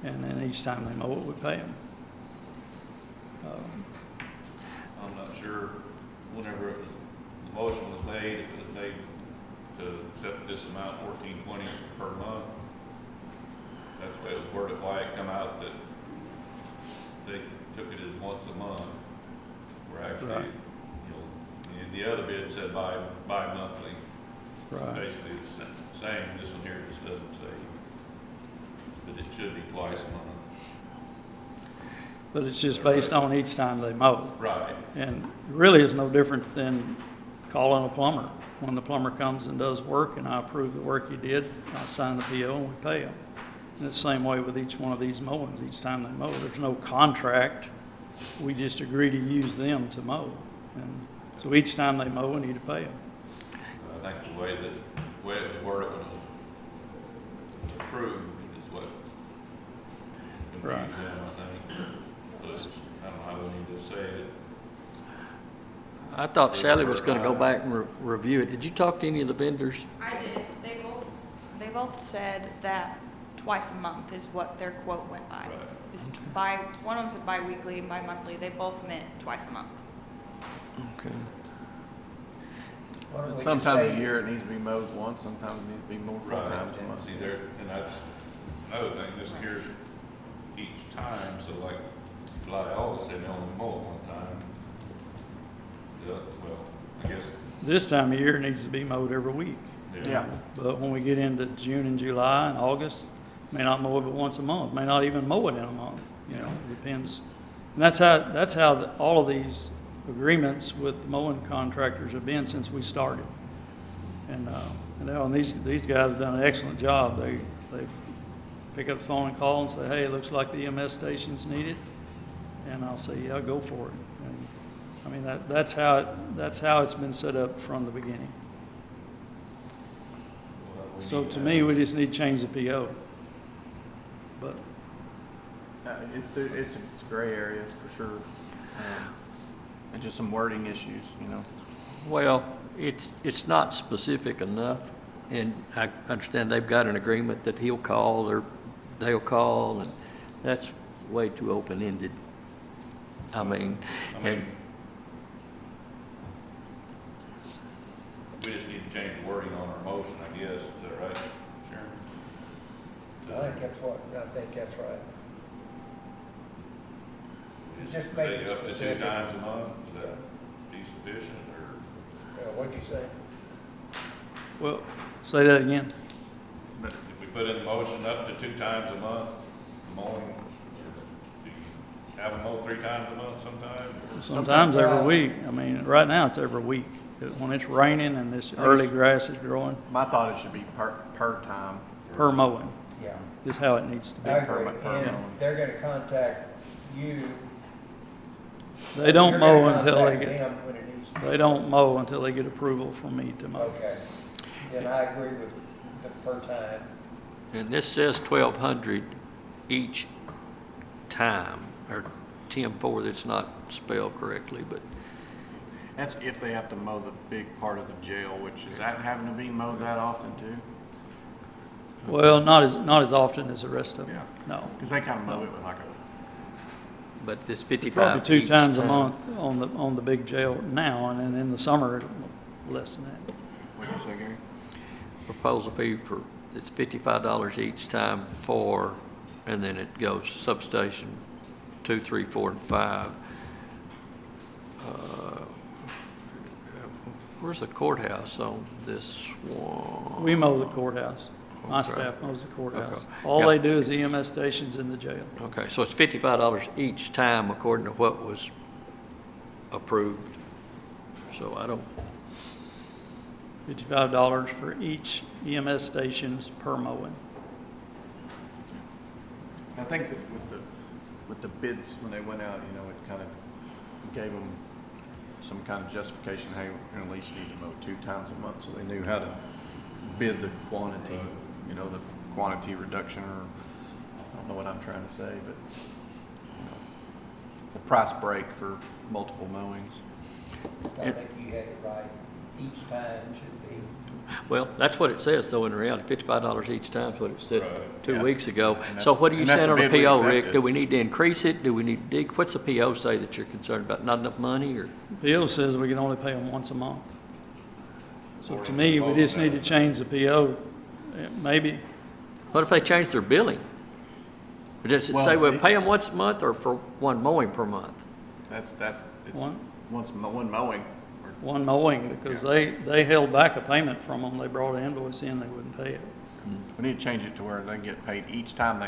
And then each time they mow it, we pay them. I'm not sure, whenever it was, the motion was made, if it was made to accept this amount, $14.20 per month, that's the way it was worded, why it come out that they took it as once a month, where actually, Right. you know, and the other bid said bi-monthly. So Right. basically, it's the same, this one here just doesn't say, but it should be twice a month. But it's just based on each time they mow. Right. And it really is no different than calling a plumber. When the plumber comes and does work and I approve the work he did, I sign the PO and we pay him. And it's the same way with each one of these mowings. Each time they mow, there's no contract. We just agree to use them to mow. And so each time they mow, we need to pay them. I think the way it was worded when it was approved is what Right. confused them, I think. So it's, I don't know how we need to say it. I thought Sally was gonna go back and review it. Did you talk to any of the vendors? I did. They both said that twice a month is what their quote went by. Right. It's one of them said bi-weekly and bi-monthly. They both meant twice a month. Okay. Why don't we just Sometimes say- a year it needs to be mowed once, sometimes it needs to be mowed 4 Right, times a month. see there, and that's another thing, this here's each time, so like July, August, they only mow it one time. Yeah, well, I guess, This time of year, it needs to be mowed every week. Yeah. But when we get into June and July and August, may not mow it but once a month, may not even mow it in a month, you know, it depends. And that's how all of these agreements with mowing contractors have been since we started. And these guys have done an excellent job. They pick up the phone and call and say, hey, it looks like the EMS station's needed. And I'll say, yeah, go for it. And I mean, that's how it's been set up from the beginning. well, we So need to me, we just need to change the PO. But It's a gray area for sure. And just some wording issues, you know. Well, it's not specific enough, and I understand they've got an agreement that he'll call or they'll call, and that's way too open-ended. I mean, and we just need to change the wording on our motion, I guess, is that right, Sharon? I think that's right. Just make Say it up to 2 specific. times a month, is that be sufficient, or What'd you say? well, say that again. if we put in the motion up to 2 times a month, mowing, or do you have them mowed 3 times a month sometime? Sometimes every week. I mean, right now it's every week. When it's raining and this early grass is growing, My thought it should be per time. per mowing Yeah, is how it needs to be. I agree, permit, permit. and they're gonna contact you. They don't You're mow gonna until they contact get, them when it needs to be. they don't mow until they get approval from me to mow. Okay, then I agree with the per time. And this says 1,200 each time, or 10-4, that's not spelled correctly, but That's if they have to mow the big part of the jail, which is that having to be mowed that often too? Well, not as often as the rest of them. Yeah. No. Because they kind of mow it with like a, but this 55 Probably 2 each times a time. month on the big jail now, and then in the summer, less than that. what'd you say, Gary? Proposal fee for, it's $55 each time for, and then it goes substation 2, 3, 4, and 5. Where's the courthouse on this one? We mow the courthouse. My Okay. staff mows the courthouse. Okay. All Yeah. they do is EMS stations in the jail. Okay, so it's $55 each time according to what was approved. So I don't, $55 for each EMS stations per mowing. I think that with the bids, when they went out, you know, it kind of gave them some kind of justification, hey, we're gonna at least need to mow 2 times a month, so they knew how to bid the quantity, you know, the quantity reduction, or, I don't know what I'm trying to say, but, you know, the price break for multiple mowings. I think you had it right. Each time should be. well, that's what it says, though, in reality, $55 each time is what it said Right. 2 Yeah. weeks ago. And So that's- what are you and that's saying the on the bid we PO, Rick? accepted. Do we need to increase it? Do we need to, what's the PO say that you're concerned about? Not enough money, or? PO says we can only pay them once a month. So to me, we just need to change the PO, maybe. What if they change their billing? Or does it Well, say we'll see- pay them once a month or for one mowing per month? It's One? one mowing, or One mowing, because they held back a payment from them. They brought an invoice in, they wouldn't pay it. we need to change it to where they get paid each time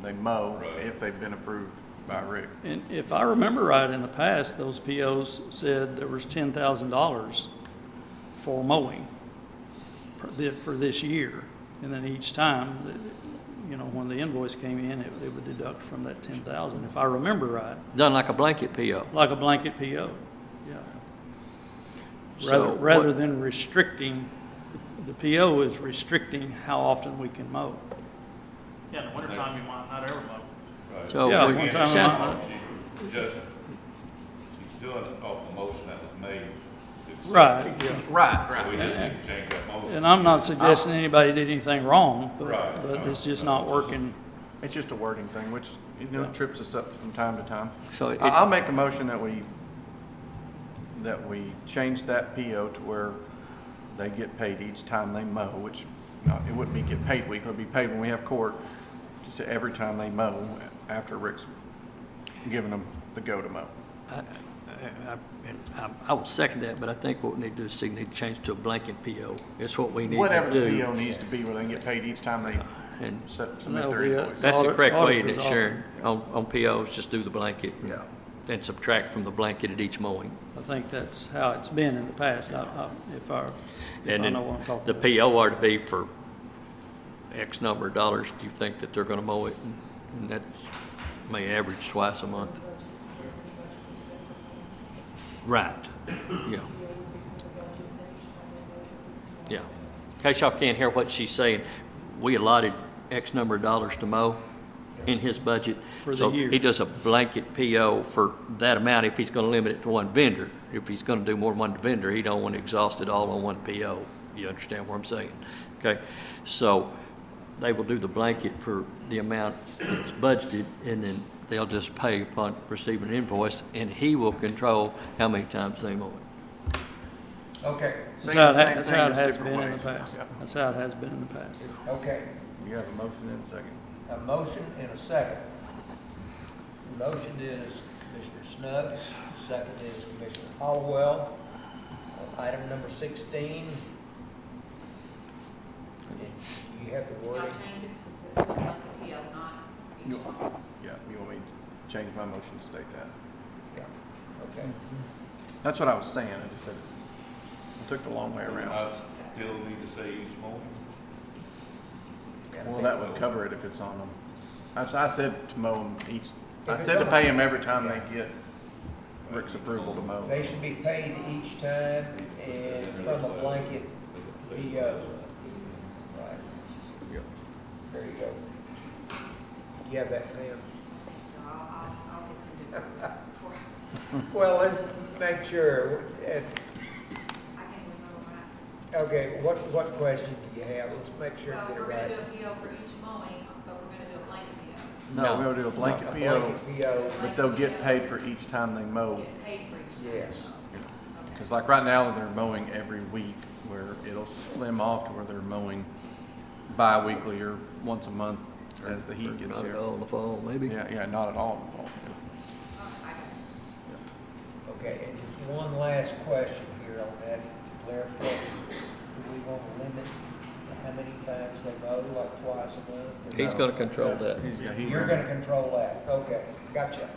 they mow, Right. if they've been approved by Rick. And if I remember right, in the past, those POs said there was $10,000 for mowing for this year. And then each time, you know, when the invoice came in, it would deduct from that 10,000, if I remember right, Done like a blanket PO? like a blanket PO, yeah. So Rather what- than restricting, the PO is restricting how often we can mow. Yeah, in the wintertime, you might not ever mow. Right. So Yeah, we- one time a sounds- month. She's doing it off the motion that was made. to accept Right, it. yeah. Right, So we just need to change that motion. And I'm not suggesting anybody did anything wrong, Right. but it's just not working. It's just a wording thing, which, you know, Yeah. trips us up from time to time. So it, I'll make a motion that we change that PO to where they get paid each time they mow, which, no, it wouldn't be get paid weekly, it'd be paid when we have court, just every time they mow, after Rick's giving them the go to mow. I will second that, but I think what we need to do is need to change to a blanket PO. It's what we need Whatever to the do. PO needs to be, where they can get paid each time they And submit their That'll be it. invoice. that's the correct way, isn't it, Auditor's Sharon? On POs, just do the blanket. Yeah. And subtract from the blanket at each mowing. I think that's how it's been in the past, if I And know then what I'm talking the about. PO are to be for X number of dollars. Do you think that they're gonna mow it? And that may average twice a month. Right, yeah. Yeah. In case y'all can't hear what she's saying, we allotted X number of dollars to mow in his budget. For the So year. he does a blanket PO for that amount if he's gonna limit it to one vendor. If he's gonna do more than one vendor, he don't want to exhaust it all on one PO. You understand what I'm saying? Okay, so they will do the blanket for the amount that's budgeted, and then they'll just pay upon receiving an invoice, and he will control how many times they mow it. Okay, That's Same- how same it thing, just has different been in the ways. past. Yeah. That's how it has been in the past. okay. You have a motion in a second. A motion and a second. The motion is Commissioner Snuggs, the second is Commissioner Hollowell. On item number 16. You have the Y'all wording. change it to put a blanket PO, not each You- one. Yeah, you want me to change my motion to state that. Yeah, okay. That's what I was saying, I just said, I took the long way around. I still need to say each mowing. Well, that would cover it if it's on them. I said to mow them each, I If it's said to on- pay them every time they get Rick's approval to mow. They should be paid each time and from a blanket PO. Right. Yep. There you go. You have that, Pam? So I'll get them to, before, Well, let's make sure. I can't remember what I. Okay, what question do you have? Let's make sure Well, we get we're it gonna do right. a PO for each mowing, but we're gonna do a blanket PO. No, we'll do a blanket A PO, blanket PO, but they'll get paid for each time they mow. Get paid for each time. yes. Because like right now, they're mowing every week, where it'll slim off to where they're mowing bi-weekly or once a month as the heat gets Not at here. all in the fall, maybe. Yeah, not at all in the fall. I got it. Okay, and just one last question here on that clarification. Do we want to limit how many times they mow, like twice a month? or He's no? gonna control that. You're gonna control that, okay, gotcha.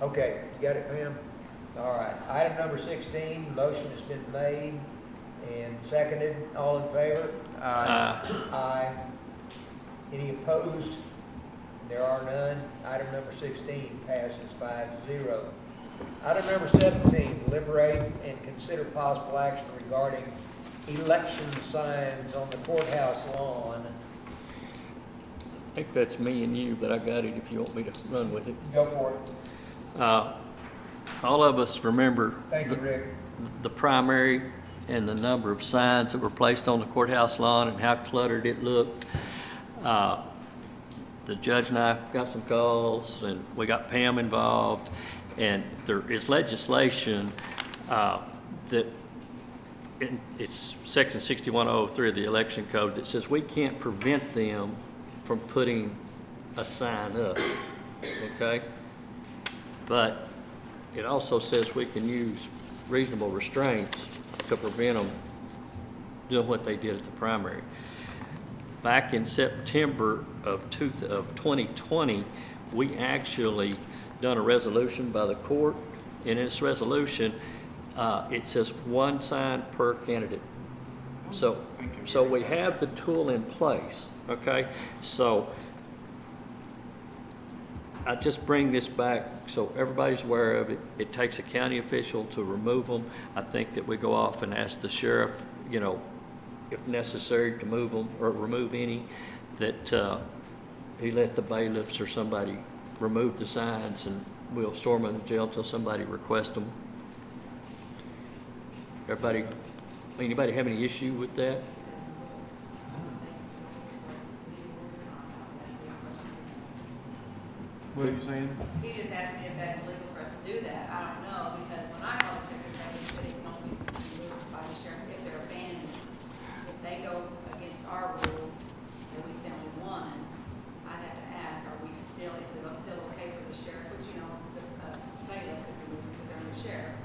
Okay, you got it, Pam? All right, item number 16, motion has been made and seconded, all in favor? Aye. Any opposed? There are none. Item number 16 passes 5-0. Item number 17, deliberate and consider possible action regarding election signs on the courthouse lawn. I think that's me and you, but I got it if you want me to run with it. Go for it. All of us remember Thank you, Rick. the primary and the number of signs that were placed on the courthouse lawn and how cluttered it looked. The judge and I got some calls, and we got Pam involved, and there is legislation that it's section 6103 of the election code that says we can't prevent them from putting a sign up, okay? But it also says we can use reasonable restraints to prevent them doing what they did at the primary. Back in September of 2020, we actually done a resolution by the court. In this resolution, it says one sign per candidate. So we have the tool in place, okay? So I just bring this back so everybody's aware of it. It takes a county official to remove them. I think that we go off and ask the sheriff, you know, if necessary, to move them or remove any, that he let the bailiffs or somebody remove the signs, and we'll store them in the jail until somebody requests them. Anybody have any issue with that? What are you saying? He just asked me if that's legal for us to do that. I don't know, because when I called the secretary, he said it can only be removed by the sheriff if they're abandoned. If they go against our rules and we say only one, I'd have to ask, is it still okay for the sheriff, which, you know, the bailiff could remove because they're new sheriff.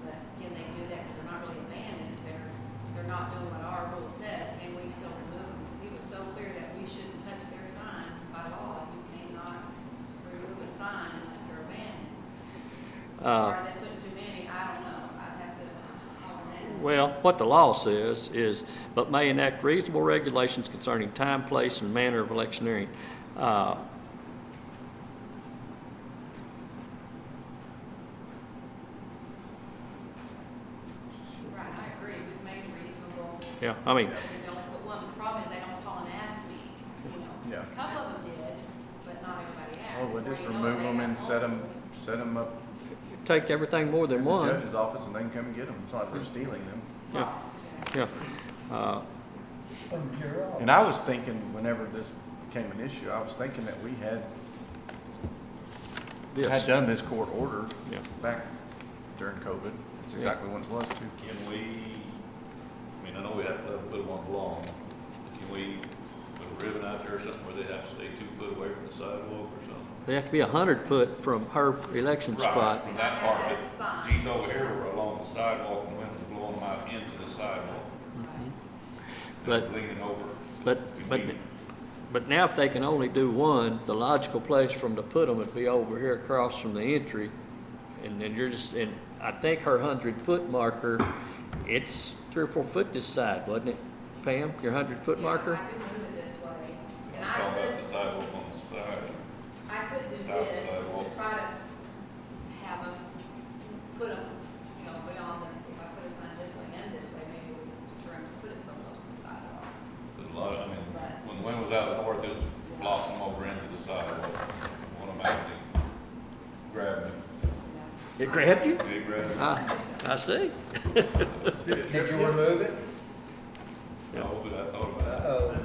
But can they do that because they're not really abandoned, if they're not doing what our rule says, can we still remove them? Because he was so clear that we shouldn't touch their sign by law. You cannot remove a sign unless they're abandoned. As far as they put too many, I don't know. I'd have to call them. Well, what the law says is, but may enact reasonable regulations concerning time, place, and manner of electioneering. Right, I agree. We've made reasonable. Yeah, I mean, They only put one. The problem is they don't call and ask me, you know. Yeah. A couple of them did, but not everybody asked. Or we'll Before just you know it, remove they them got and set them up take everything more in than the one. judge's office, and they can come and get them. It's not like we're stealing them. Yeah, yeah. From your And I was thinking, whenever this became an issue, I was thinking that we had Yes. done this court order Yeah. back during COVID. That's exactly what it was too. Can we, I know we have to put them on the lawn, but can we put a ribbon out there or something where they have to stay 2 foot away from the sidewalk or something? They have to be 100 foot from her election spot. From that part, That but sign. he's over here, we're along the sidewalk, and the wind's blowing them out into the sidewalk. But- Leaning over. But but now if they can only do one, the logical place for them to put them would be over here across from the entry. And then you're just, and I think her 100-foot marker, it's 3 or 4 foot this side, wasn't it, Pam? Your 100-foot marker? I could move it this way, and I'm I talking could, about the sidewalk on the side. I could do South this, sidewalk. and try to have them, put them, beyond them, if I put a sign this way and this way, maybe we could trim to put it so close to the sidewalk. There's a lot of, I mean, But- when the wind was out of the north, it was blocking them over into the sidewalk. Automatically grabbed me. It grabbed you? It grabbed me. I see. Did you remove it? No, but I thought about it. Oh,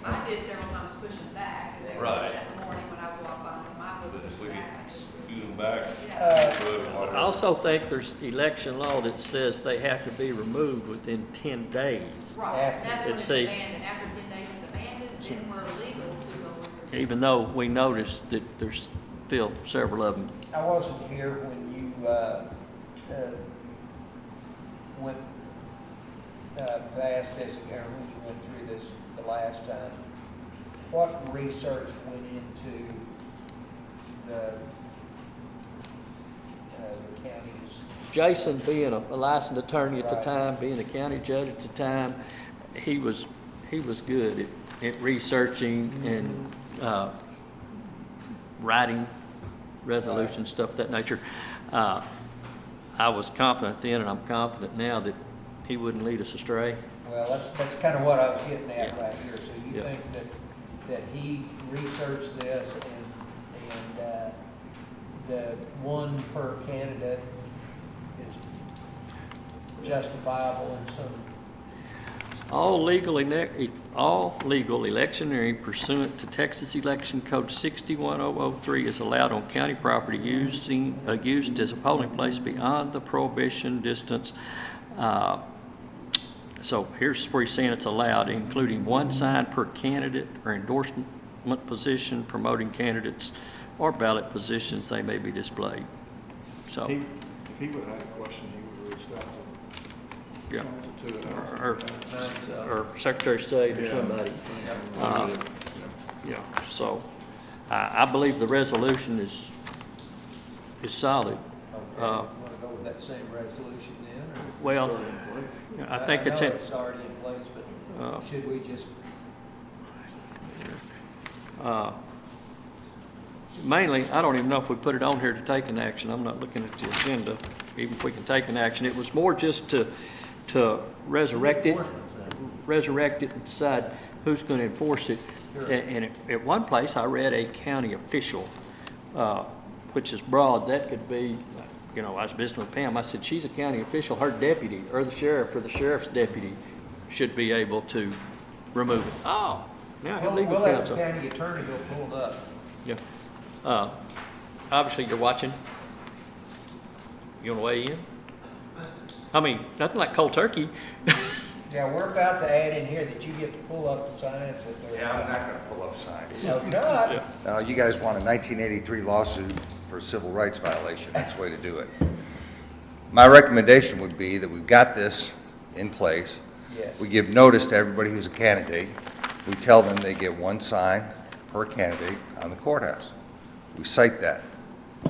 I did several times pushing back, because they were, Right. in the morning when I would walk by them, I would But if push we back. I could just- scoot them back, Yeah. put it in water. I also think there's election law that says they have to be removed within 10 days. Right, After- that's when Let's it's see. abandoned, after 10 days it's abandoned, then we're legal to go over. Even though we noticed that there's still several of them. I wasn't here when you, went, past this, or when you went through this the last time. What research went into the county's? Jason, being a licensed attorney at the Right. time, being a county judge at the time, he was good at researching and writing resolutions, stuff of that nature. I was confident then, and I'm confident now that he wouldn't lead us astray. Well, that's kind of what I was getting at Yeah. right here. So you Yeah. think that he researched this and the one per candidate is justifiable in some, All legal electioneering pursuant to Texas Election Code 61003 is allowed on county property used as a polling place beyond the prohibition distance. So here's where he's saying it's allowed, including one sign per candidate or endorsement position promoting candidates or ballot positions they may be displayed. So, If he would have had a question, he would have reached out yeah. to Or Secretary of State or Yeah. somebody. Yeah, so I believe the resolution is solid. okay, Uh, want to go with that same resolution then? Or? Well, I think it's know in, it's already in place, but should we just, mainly, I don't even know if we put it on here to take an action. I'm not looking at the agenda, even if we can take an action. It was more just to resurrect it and decide who's going to enforce it. Sure. And at one place, I read a county official, which is broad. That could be, I was visiting with Pam. I said, she's a county official. Her deputy, or the sheriff's deputy should be able to remove it. Oh, now I have legal we'll have the counsel. county attorney go pull it up. Yeah. Obviously, you're watching. You want to weigh in? I mean, nothing like cold turkey. Yeah, we're about to add in here that you get to pull up the signs that they're. Yeah, I'm not gonna pull up signs. No, God. Yeah. Now, you guys want a 1983 lawsuit for a civil rights violation, that's the way to do it. My recommendation would be that we've got this in place. Yes. We give notice to everybody who's a candidate. We tell them they get one sign per candidate on the courthouse. We cite that.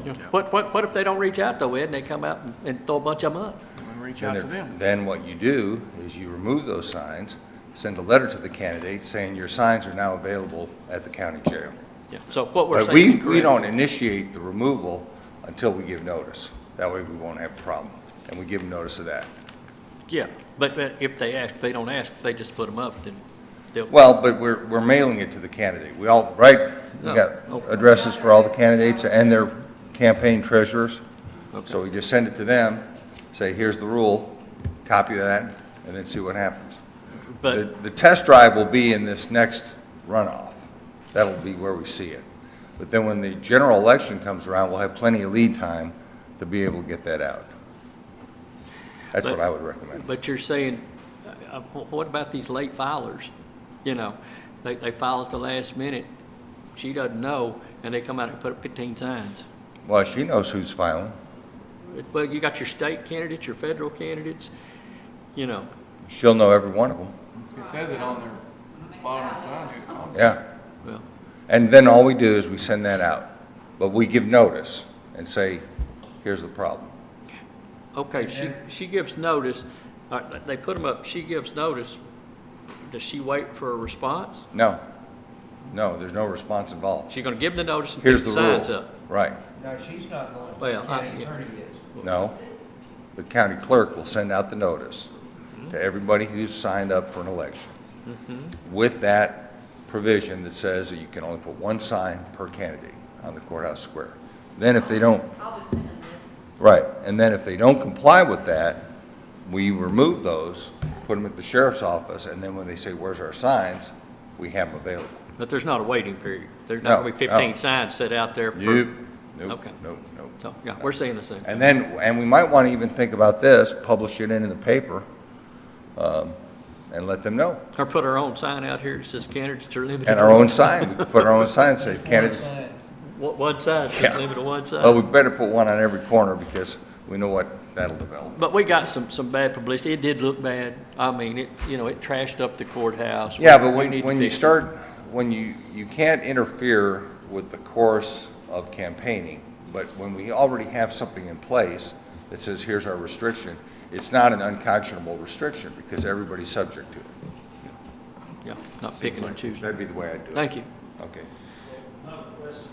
Yeah. What if they don't reach out though, Ed, and they come out and throw a bunch of them up? and reach And out to them. then what you do is you remove those signs, send a letter to the candidate saying your signs are now available at the county jail. Yeah. So what we're But saying is we correct. don't initiate the removal until we give notice. That way we won't have a problem. And we give them notice of that. Yeah, but if they ask, if they don't ask, if they just put them up, then they'll. Well, but we're mailing it to the candidate. We all, right? We got No. addresses for all the candidates and their campaign treasurers. Okay. So we just send it to them, say, here's the rule, copy that, and then see what happens. But, The test drive will be in this next runoff. That'll be where we see it. But then when the general election comes around, we'll have plenty of lead time to be able to get that out. That's what I would recommend. but you're saying, what about these late filers? You know, they file at the last minute, she doesn't know, and they come out and put up 15 signs. Well, she knows who's filing. Well, you got your state candidates, your federal candidates, you know. She'll know every one of them. It says it on their bottom sign. Yeah. Well, And then all we do is we send that out. But we give notice and say, here's the problem. okay, she gives notice, they put them up, she gives notice. Does she wait for a response? No, there's no response involved. She's gonna give the notice and Here's put the the rule. signs up? Right. No, she's not going to, Well, the county yeah. attorney is. No, the county clerk will send out the notice to everybody who's signed up for an election with that provision that says that you can only put one sign per candidate on the courthouse square. Then if they don't, I'll just send them this. right, and then if they don't comply with that, we remove those, put them at the sheriff's office, and then when they say, where's our signs, we have them available. But there's not a waiting period. There's No, not gonna be 15 no. signs set out there for. Nope, nope, Okay. nope, nope. So, yeah, we're saying the same. And then, and we might want to even think about this, publish it in the paper, and let them know. Or put our own sign out here that says candidates are limited. And our own sign, we could put our own sign that says candidates. One sign, says Yeah. limited to one sign. Well, we better put one on every corner because we know what that'll develop. But we got some bad publicity. It did look bad. I mean, it trashed up the courthouse. Yeah, but We need to when you fix it. start, when you can't interfere with the course of campaigning, but when we already have something in place that says, here's our restriction, it's not an unconscionable restriction because everybody's subject to it. Yeah, not picking and choosing. That'd be the way I'd do it. Thank you. Okay. Another question.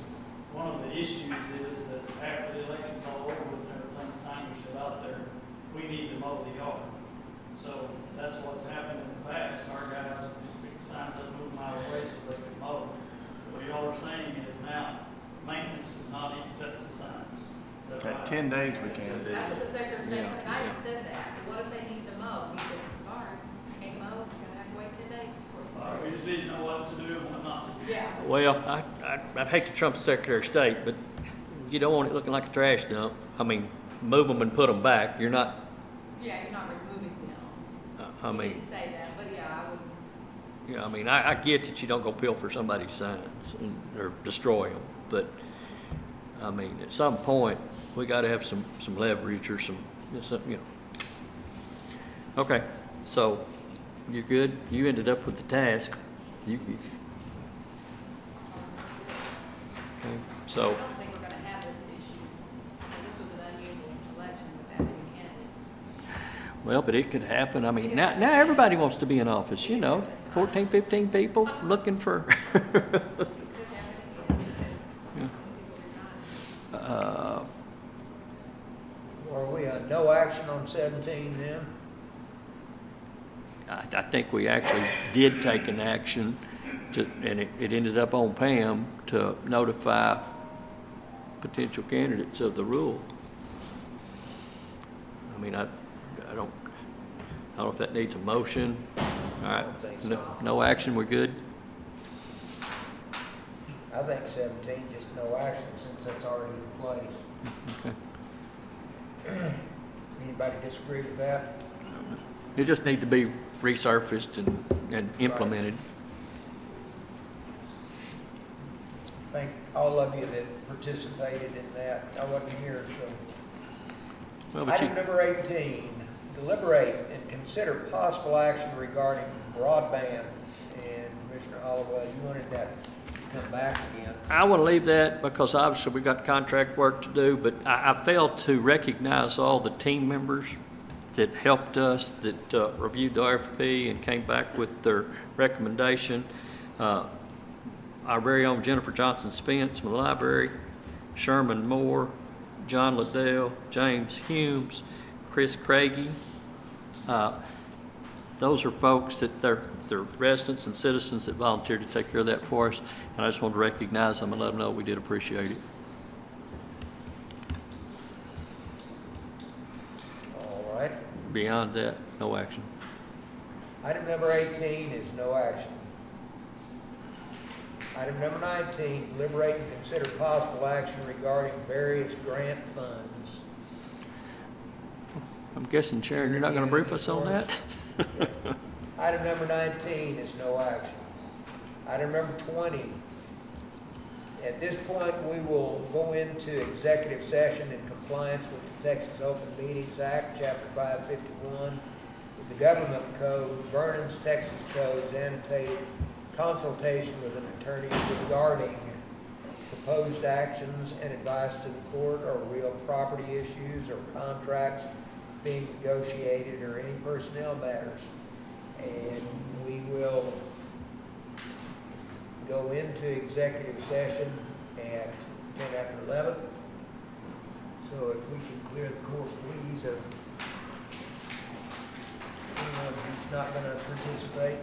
One of the issues is that after the election's all over with and everything, signs are set out there, we need to mow the yard. So that's what's happened in the past. Our guys have just picked signs up, move them out of the way so they can mow. What y'all are saying is now, maintenance does not need to touch the signs. Is that At right? 10 days, we can do. That's what the Secretary of State, Yeah, and I had yeah. said that, but what if they need to mow? He said, sorry, can't mow, you're gonna have to wait 10 days before you All right, we just need to know what to do and what not to do. Yeah. Well, I'd hate to trump the Secretary of State, but you don't want it looking like a trash dump. I mean, move them and put them back. You're not, Yeah, you're not removing them. I He mean, didn't say that, but yeah, I would. yeah, I mean, I get that you don't go pilfer somebody's signs or destroy them, but, I mean, at some point, we gotta have some leverage or some, Okay, so, you're good? You ended up with the task. Okay, so, I don't think we're gonna have this issue. This was an unusual election with that many candidates. well, but it could happen. I mean, now everybody wants to be in office, 14, 15 people looking for, It could happen again, just as Yeah. people resign. Are we on no action on 17 then? I think we actually did take an action and it ended up on Pam to notify potential candidates of the rule. I mean, I don't know if that needs a motion. All right, don't think so. no action, we're good? I think 17, just no action since that's already in place. Okay. Anybody disagree with that? It just need to be resurfaced and implemented. Thank all of you that participated in that. I wasn't here, so. Well, but you, Item number 18, deliberate and consider possible action regarding broadband. And Commissioner Holloway, you wanted that to come back again. I want to leave that because obviously we got contract work to do, but I failed to recognize all the team members that helped us, that reviewed the RFP and came back with their recommendation. Our very own Jennifer Johnson Spence from the library, Sherman Moore, John Liddell, James Humes, Chris Craigie. Those are folks that they're residents and citizens that volunteered to take care of that for us. And I just want to recognize them and let them know we did appreciate it. All right. Beyond that, no action. Item number 18 is no action. Item number 19, deliberate and consider possible action regarding various grant funds. I'm guessing, Sharon, you're not going to brief us on that? Item number 19 is no action. Item number 20. At this point, we will go into executive session in compliance with the Texas Open Meetings Act, Chapter 551, with the Government Code, Vernon's Texas Codes, annotated consultation with an attorney regarding proposed actions and advice to the court or real property issues or contracts being negotiated or any personnel matters. And we will go into executive session at 11:10. So if we can clear the court, please, of anyone who's not going to participate.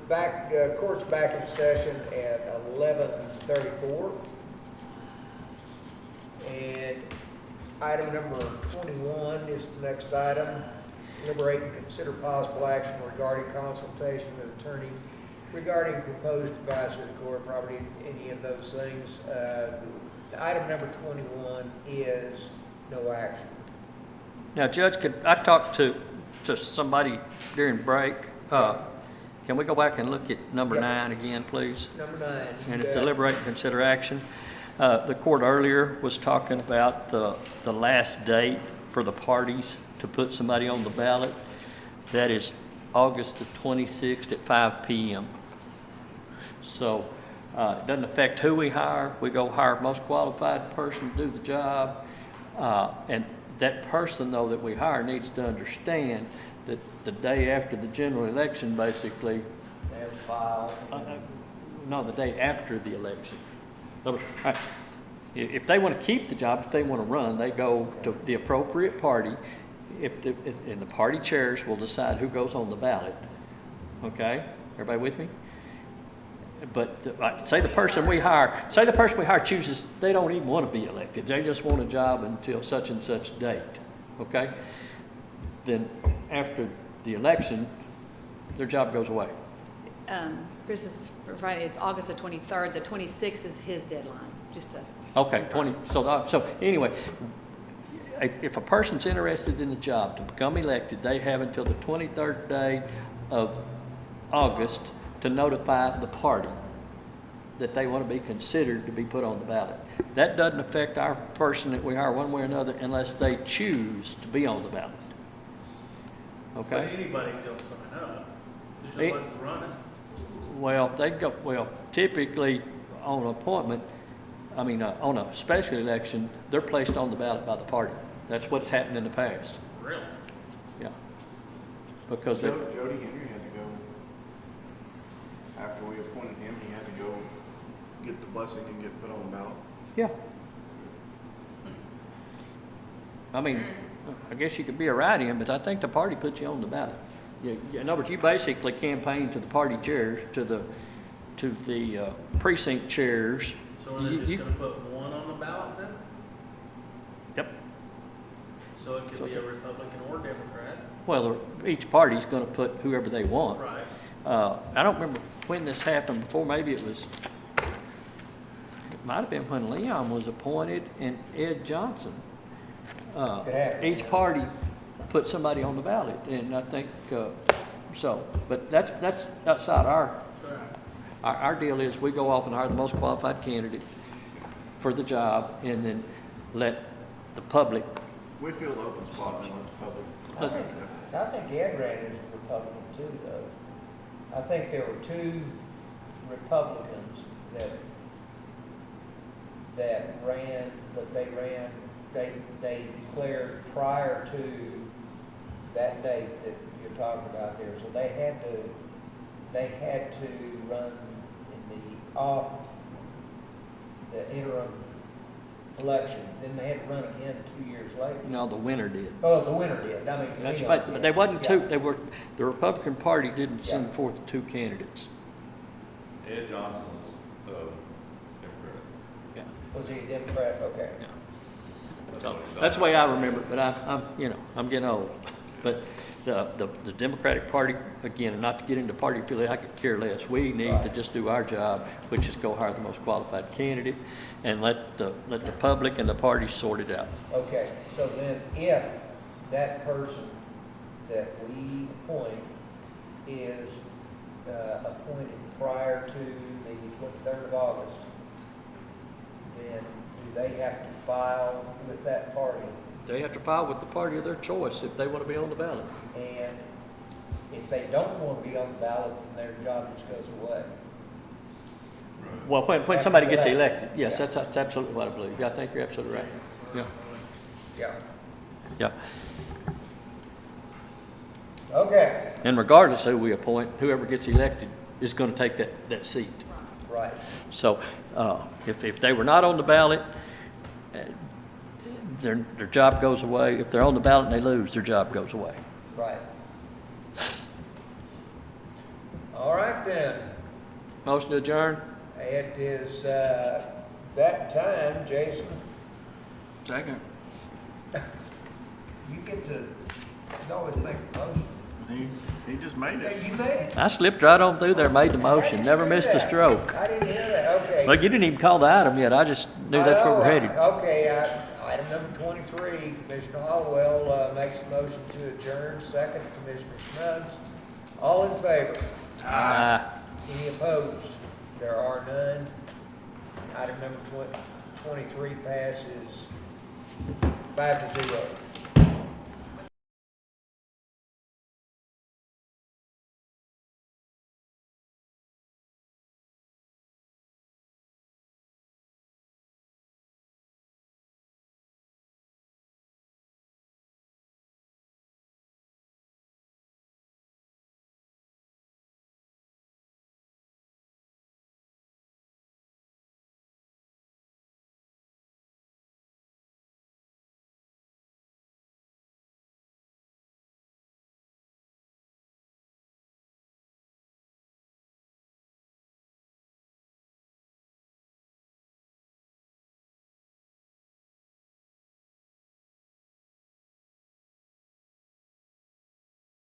back, court's back in session at 11:34. And item number 21 is the next item. Deliberate and consider possible action regarding consultation with attorney regarding proposed advice to the court, property, any of those things. Item number 21 is no action. Now, Judge, I talked to somebody during break. Can we go back and look at number Yep. 9 again, please? Number 9. And it's deliberate and consider action. The court earlier was talking about the last date for the parties to put somebody on the ballot. That is August the 26th at 5 p.m. So it doesn't affect who we hire. We go hire the most qualified person to do the job. And that person, though, that we hire needs to understand that the day after the general election, basically, They have filed. no, the day after the election. So, if they want to keep the job, if they want to run, they go to the appropriate party. And the party chairs will decide who goes on the ballot. Okay? Everybody with me? But say the person we hire chooses, they don't even want to be elected. They just want a job until such and such date. Okay? Then after the election, their job goes away. Chris is right, it's August the 23rd, the 26th is his deadline, just to. Okay, 20, so anyway, if a person's interested in the job to become elected, they have until the 23rd day of August to notify the party that they want to be considered to be put on the ballot. That doesn't affect our person that we hire one way or another unless they choose to be on the ballot. But Okay? anybody can sign up, just Eh. let them run it. Well, typically on appointment, on a special election, they're placed on the ballot by the party. That's what's happened in the past. Really? Yeah. Because they, Jody Henry had to go, after we appointed him, he had to go get the blessing and get put on the ballot. yeah. I guess you could be a write-in, but I think the party puts you on the ballot. In other words, you basically campaign to the party chairs, to the precinct chairs. So are they just gonna put one on the ballot then? Yep. So it could So be it's a Republican or Democrat? Well, each party's going to put whoever they want. Right. I don't remember when this happened before. Maybe it might have been when Leon was appointed and Ed Johnson. Could happen. Each party put somebody on the ballot, and I think so. But that's outside our deal. Is we go off and hire the most qualified candidate for the job, and then let the public. We fill the open spot and let the public. I think Ed ran as a Republican too, though. I think there were 2 Republicans that they declared prior to that date that you're talking about there. So they had to run in the interim election. Then they had to run again 2 years later. No, the winner did. Oh, the winner did. That's Leon right, did. but they wasn't Yeah. the Republican Party didn't send Yeah. forth 2 candidates. Ed Johnson was, Democrat. Yeah. Was he a Democrat? Okay. That's the way I remember it, but I'm getting old. But the Democratic Party, again, not to get into party affiliation, I could care less. We need to just do our job, which is go hire the most qualified candidate and let the public and the party sort it out. Okay, so then if that person that we appoint is appointed prior to the 23rd of August, then do they have to file with that party? They have to file with the party of their choice if they want to be on the ballot. And if they don't want to be on the ballot, then their job just goes away. Well, when somebody gets After the elected, election. yes, Yeah. that's absolutely what I believe. Yeah, I think you're absolutely right. Yeah, Yeah. yeah. Okay. And regardless of who we appoint, whoever gets elected is going to take that seat. Right. So if they were not on the ballot, their job goes away. If they're on the ballot and they lose, their job goes away. Right. All right. then. Motion to adjourn? It is, that time, Jason. Second. You get to, you always make a motion. He just made Yeah, you made it. I slipped right on through there, made the motion, never missed a stroke. I didn't hear that, okay. Look, you didn't even call the item yet, I just knew that's where we're headed. Okay, item number 23, Commissioner Hollowell makes a motion to adjourn, second, Commissioner Snubs. All in favor? Any opposed? There are none. Item number 23 passes 5-0.